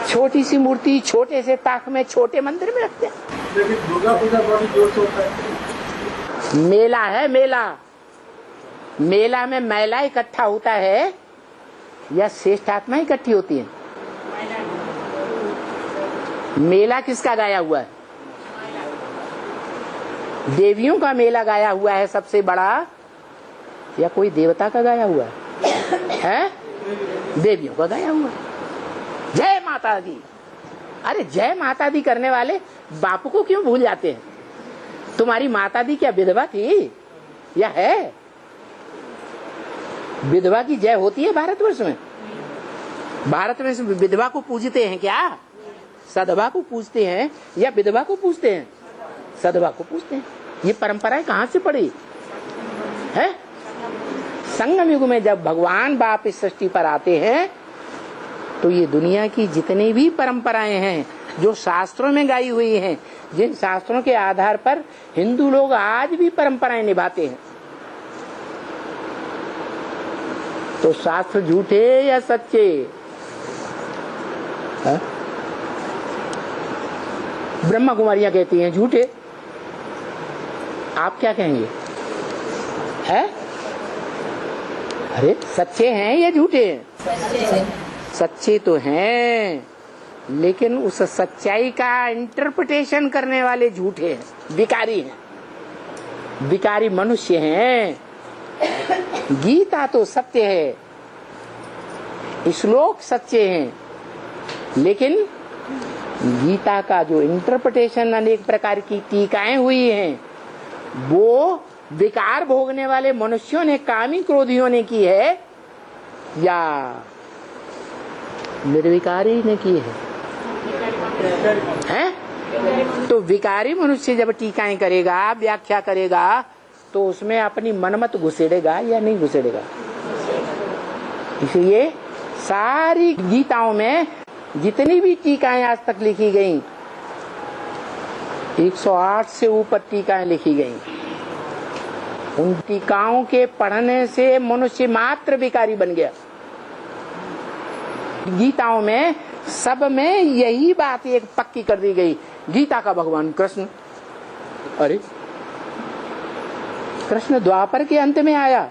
छोटी सी मूर्ति छोटे से ताक में, छोटे मंदिर में रखते हैं। लेकिन दुर्गा पूजा बड़ी जोर से होता है। मेला है, मेला। मेला में महिला इकट्ठा होता है या श्रेष्ठ आत्मा इकट्ठी होती है? मेला किसका गाया हुआ है? देवियों का मेला गाया हुआ है सबसे बड़ा, या कोई देवता का गाया हुआ है? देवियों का गाया हुआ है। जय माता दी। अरे जय माता दी करने वाले बापू को क्यों भूल जाते हैं? तुम्हारी माता दी क्या विधवा थी या है? विधवा की जय होती है भारतवर्ष में? भारत में विधवा को पूजते हैं क्या? सधवा को पूजते हैं या विधवा को पूजते हैं? सधवा को पूजते हैं। ये परंपराएं कहाँ से पड़ी है? संगम युग में जब भगवान बाप इस सृष्टि पर आते हैं तो ये दुनिया की जितनी भी परंपराएं हैं जो शास्त्रों में गाई हुई हैं, जिन शास्त्रों के आधार पर हिंदू लोग आज भी परंपराएं निभाते हैं, तो शास्त्र झूठे या सच्चे? ब्रह्मा कुमारियां कहती हैं झूठे। आप क्या कहेंगे? है? अरे सच्चे हैं या झूठे हैं? सच्चे तो हैं, लेकिन उस सच्चाई का इंटरप्रिटेशन करने वाले झूठे हैं, विकारी हैं, विकारी मनुष्य हैं। गीता तो सत्य है, श्लोक सच्चे हैं, लेकिन गीता का जो इंटरप्रिटेशन अनेक प्रकार की टीकाएं हुई हैं, वो विकार भोगने वाले मनुष्यों ने, कामी क्रोधियों ने की है या निर्विकारी ने की है? हैं? तो विकारी मनुष्य जब टीकाएं करेगा, व्याख्या करेगा, तो उसमें अपनी मनमत घुसेड़ेगा या नहीं घुसेड़ेगा? इसलिए सारी गीताओं में जितनी भी टीकाएं आज तक लिखी गईं, 108 से ऊपर टीकाएं लिखी गईं, उन टीकाओं के पढ़ने से मनुष्य मात्र विकारी बन गया। गीताओं में सब में यही बात एक पक्की कर दी गई। गीता का भगवान कृष्ण, अरे कृष्ण द्वापर के अंत में आया,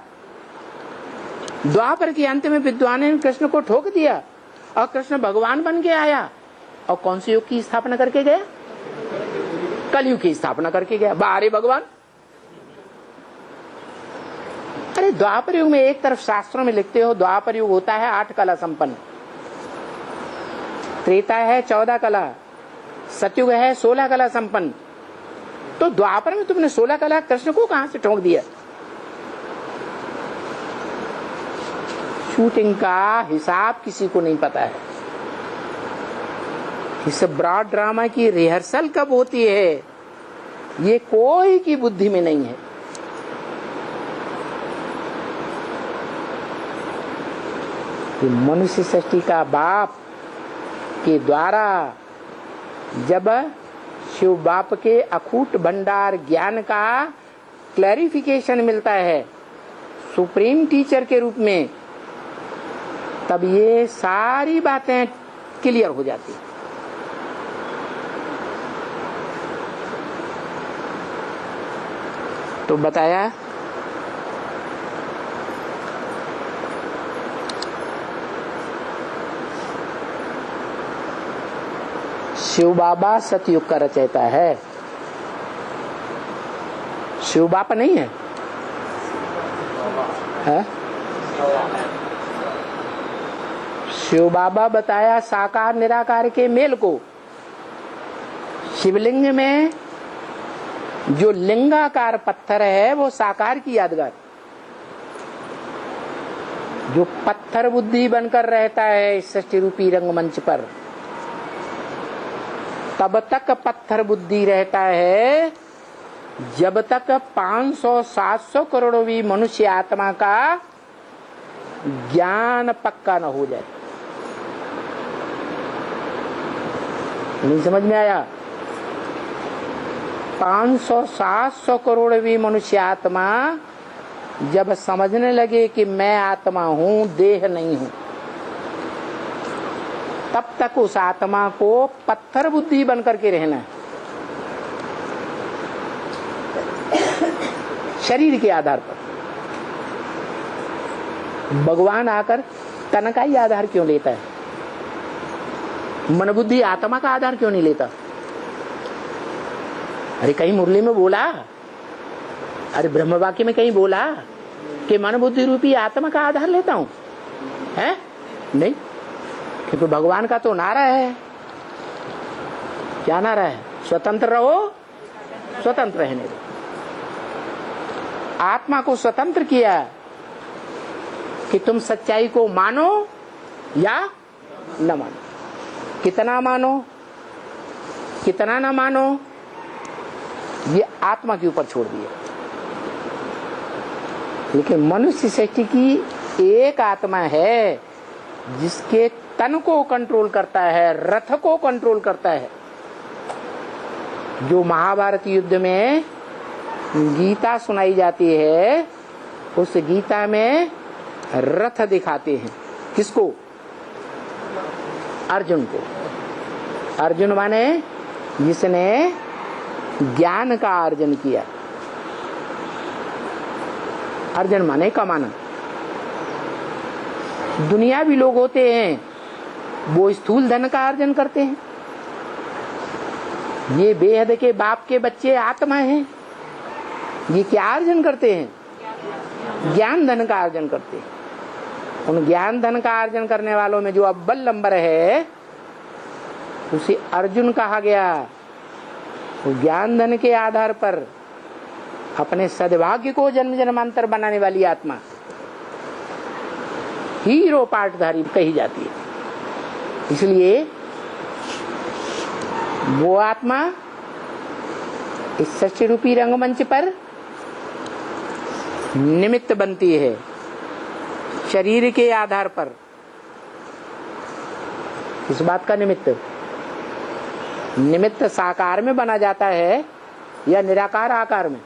द्वापर के अंत में विद्वानों ने कृष्ण को ठोक दिया और कृष्ण भगवान बन के आया। और कौन से युग की स्थापना करके गया? कलयुग की स्थापना करके गया। बारे भगवान! अरे द्वापर युग में एक तरफ शास्त्रों में लिखते हो द्वापर युग होता है 8 कला संपन्न, त्रेता है 14 कला, सतयुग है 16 कला संपन्न। तो द्वापर में तुमने 16 कला कृष्ण को कहां से ठोक दिया? शूटिंग का हिसाब किसी को नहीं पता है। इस ब्रॉड ड्रामा की रिहर्सल कब होती है, ये कोई की बुद्धि में नहीं है। कि मनुष्य सृष्टि का बाप के द्वारा जब शिव बाप के अखूट भंडार ज्ञान का क्लैरिफिकेशन मिलता है सुप्रीम टीचर के रूप में, तब ये सारी बातें क्लियर हो जाती। तो बताया शिव बाबा सतयुग का रचयिता है। शिव बाबा नहीं है, है? शिव बाबा बताया साकार निराकार के मेल को। शिवलिंग में जो लिंगाकार पत्थर है वो साकार की यादगार। जो पत्थर बुद्धि बनकर रहता है इस सृष्टि रूपी रंगमंच पर, तब तक पत्थर बुद्धि रहता है जब तक 500-700 करोड़वीं मनुष्य आत्मा का ज्ञान पक्का न हो जाए। नहीं समझ में आया? 500-700 करोड़वीं मनुष्य आत्मा जब समझने लगे कि मैं आत्मा हूं, देह नहीं हूं, तब तक उस आत्मा को पत्थर बुद्धि बनकर के रहना है, शरीर के आधार पर। भगवान आकर तन का ही आधार क्यों लेता है? मन बुद्धि आत्मा का आधार क्यों नहीं लेता? अरे कहीं मुरली में बोला, अरे ब्रह्म वाक्य में कहीं बोला कि मन बुद्धि रूपी आत्मा का आधार लेता हूं? है नहीं, क्योंकि भगवान का तो नारा है। क्या नारा है? स्वतंत्र रहो, स्वतंत्र रहने दो। आत्मा को स्वतंत्र किया कि तुम सच्चाई को मानो या न मानो, कितना मानो कितना न मानो, ये आत्मा के ऊपर छोड़ दिया। लेकिन मनुष्य सृष्टि की एक आत्मा है जिसके तन को कंट्रोल करता है, रथ को कंट्रोल करता है। जो महाभारत युद्ध में गीता सुनाई जाती है, उस गीता में रथ दिखाते हैं। किसको? अर्जुन को। अर्जुन माने जिसने ज्ञान का अर्जन किया। अर्जन माने कमाना। दुनियावी लोग होते हैं, वो स्थूल धन का अर्जन करते हैं। ये बेहद के बाप के बच्चे आत्मा हैं, ये क्या अर्जन करते हैं? ज्ञान धन का अर्जन करते हैं। उन ज्ञान धन का अर्जन करने वालों में जो अव्वल नंबर है उसे अर्जुन कहा गया। वो ज्ञान धन के आधार पर अपने सद्भाग्य को जन्म जन्मांतर बनाने वाली आत्मा हीरो पार्टधारी कही जाती है। इसलिए वो आत्मा इस सच्चे रूपी रंगमंच पर निमित्त बनती है, शरीर के आधार पर। इस बात का निमित्त निमित्त साकार में बना जाता है या निराकार आकार में?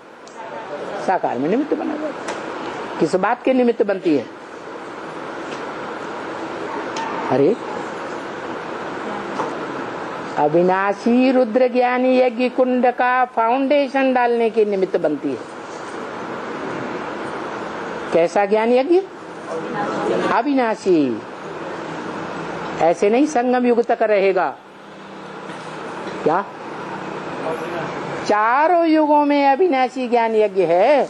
साकार में निमित्त बना जाता है। किस बात के निमित्त बनती है? अरे अविनाशी रुद्र ज्ञानी यज्ञ कुंड का फाउंडेशन डालने के निमित्त बनती है। कैसा ज्ञान यज्ञ? अविनाशी। ऐसे नहीं संगम युग तक रहेगा। क्या? चारों युगों में अविनाशी ज्ञान यज्ञ है।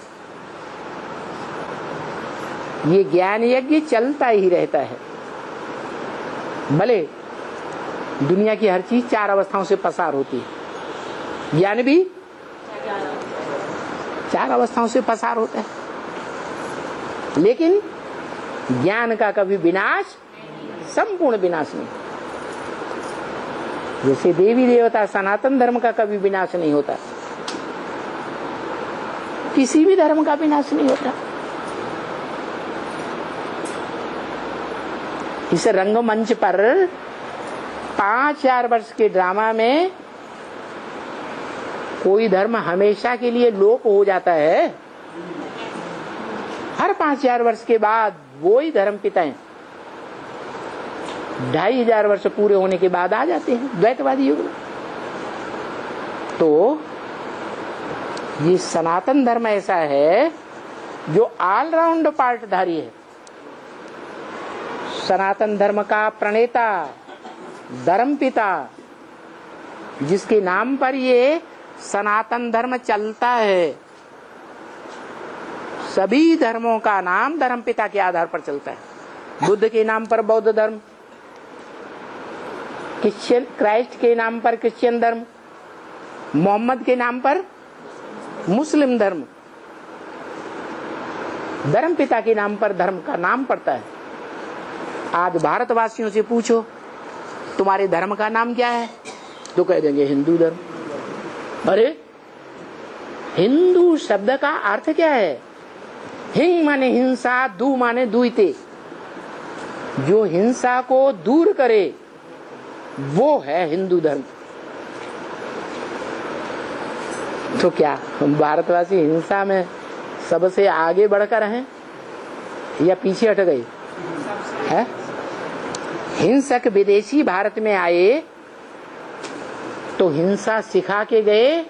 ये ज्ञान यज्ञ चलता ही रहता है। भले दुनिया की हर चीज 4 अवस्थाओं से पसार होती है, ज्ञान भी 4 अवस्थाओं से पसार होता है, लेकिन ज्ञान का कभी विनाश, संपूर्ण विनाश नहीं। जैसे देवी देवता सनातन धर्म का कभी विनाश नहीं होता, किसी भी धर्म का विनाश नहीं होता। इस रंगमंच पर 5,000 वर्ष के ड्रामा में कोई धर्म हमेशा के लिए लोप हो जाता है? हर 5,000 वर्ष के बाद वो ही धर्म पिताएं 2,500 वर्ष पूरे होने के बाद आ जाते हैं द्वैतवादी युग में। तो ये सनातन धर्म ऐसा है जो ऑलराउंड पार्टधारी है। सनातन धर्म का प्रणेता, धर्म पिता, जिसके नाम पर ये सनातन धर्म चलता है। सभी धर्मों का नाम धर्म पिता के आधार पर चलता है। बुद्ध के नाम पर बौद्ध धर्म, क्राइस्ट के नाम पर क्रिश्चियन धर्म, मोहम्मद के नाम पर मुस्लिम धर्म, धर्म पिता के नाम पर धर्म का नाम पड़ता है। आज भारतवासियों से पूछो तुम्हारे धर्म का नाम क्या है, तो कह देंगे हिंदू धर्म। अरे हिंदू शब्द का अर्थ क्या है? हिंग माने हिंसा, दू माने दुईते। जो हिंसा को दूर करे वो है हिंदू धर्म। तो क्या हम भारतवासी हिंसा में सबसे आगे बढ़कर हैं या पीछे हट गए हैं? हिंसक विदेशी भारत में आए तो हिंसा सिखा के गए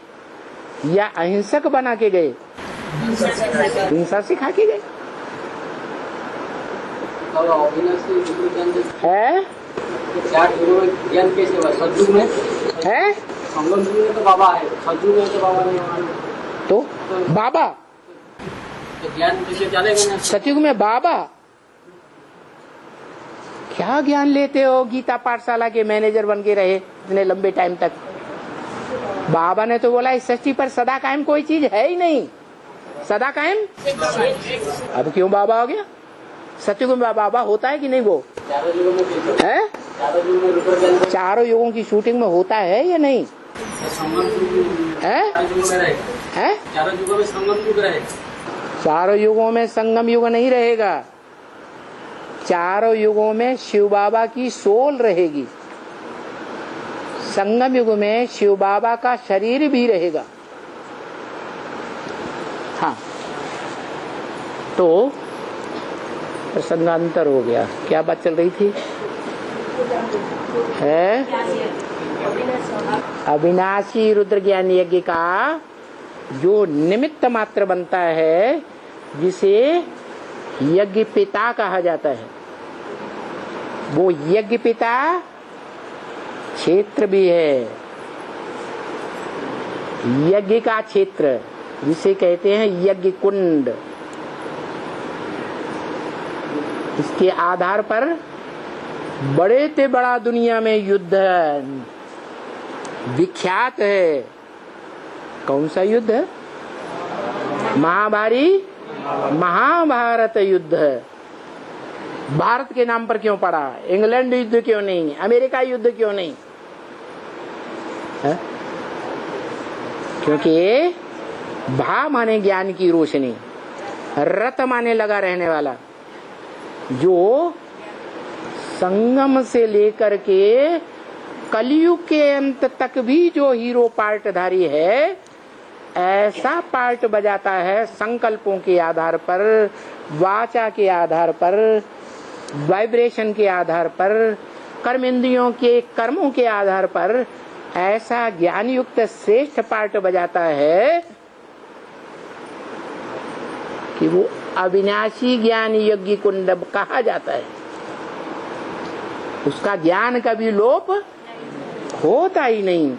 या अहिंसक बना के गए? हिंसा सिखा के गए है। ज्ञान कैसे हुआ? सतयुग में है संगम युग में तो बाबा है, सतयुग में तो बाबा नहीं है। तो बाबा तो ज्ञान कैसे चलेगा ना? सतयुग में बाबा क्या ज्ञान लेते हो? गीता पाठशाला के मैनेजर बन के रहे इतने लंबे टाइम तक। बाबा ने तो बोला इस सृष्टि पर सदा कायम कोई चीज है ही नहीं, सदा कायम। अब क्यों बाबा हो गया? सतयुग में बाबा होता है कि नहीं? वो है चारों युगों की शूटिंग में होता है या नहीं है? चारों युगों में संगम युग रहे। चारों युगों में संगम युग नहीं रहेगा। चारों युगों में शिव बाबा की सोल रहेगी। संगम युग में शिव बाबा का शरीर भी रहेगा। हाँ, तो प्रसंगांतर हो गया। क्या बात चल रही थी? है अविनाशी रुद्र ज्ञान यज्ञ का जो निमित्त मात्र बनता है, जिसे यज्ञ पिता कहा जाता है, वो यज्ञ पिता क्षेत्र भी है। यज्ञ का क्षेत्र जिसे कहते हैं यज्ञ कुंड, इसके आधार पर बड़े से बड़ा दुनिया में युद्ध विख्यात है। कौन सा युद्ध है? महाभारत युद्ध। भारत के नाम पर क्यों पड़ा? इंग्लैंड युद्ध क्यों नहीं? अमेरिका युद्ध क्यों नहीं है? क्योंकि भा माने ज्ञान की रोशनी, रत माने लगा रहने वाला। जो संगम से लेकर के कलयुग के अंत तक भी जो हीरो पार्टधारी है, ऐसा पार्ट बजाता है संकल्पों के आधार पर, वाचा के आधार पर, वाइब्रेशन के आधार पर, कर्मेंद्रियों के कर्मों के आधार पर ऐसा ज्ञान युक्त श्रेष्ठ पार्ट बजाता है कि वो अविनाशी ज्ञान यज्ञ कुंड कहा जाता है। उसका ज्ञान कभी लोप होता ही नहीं।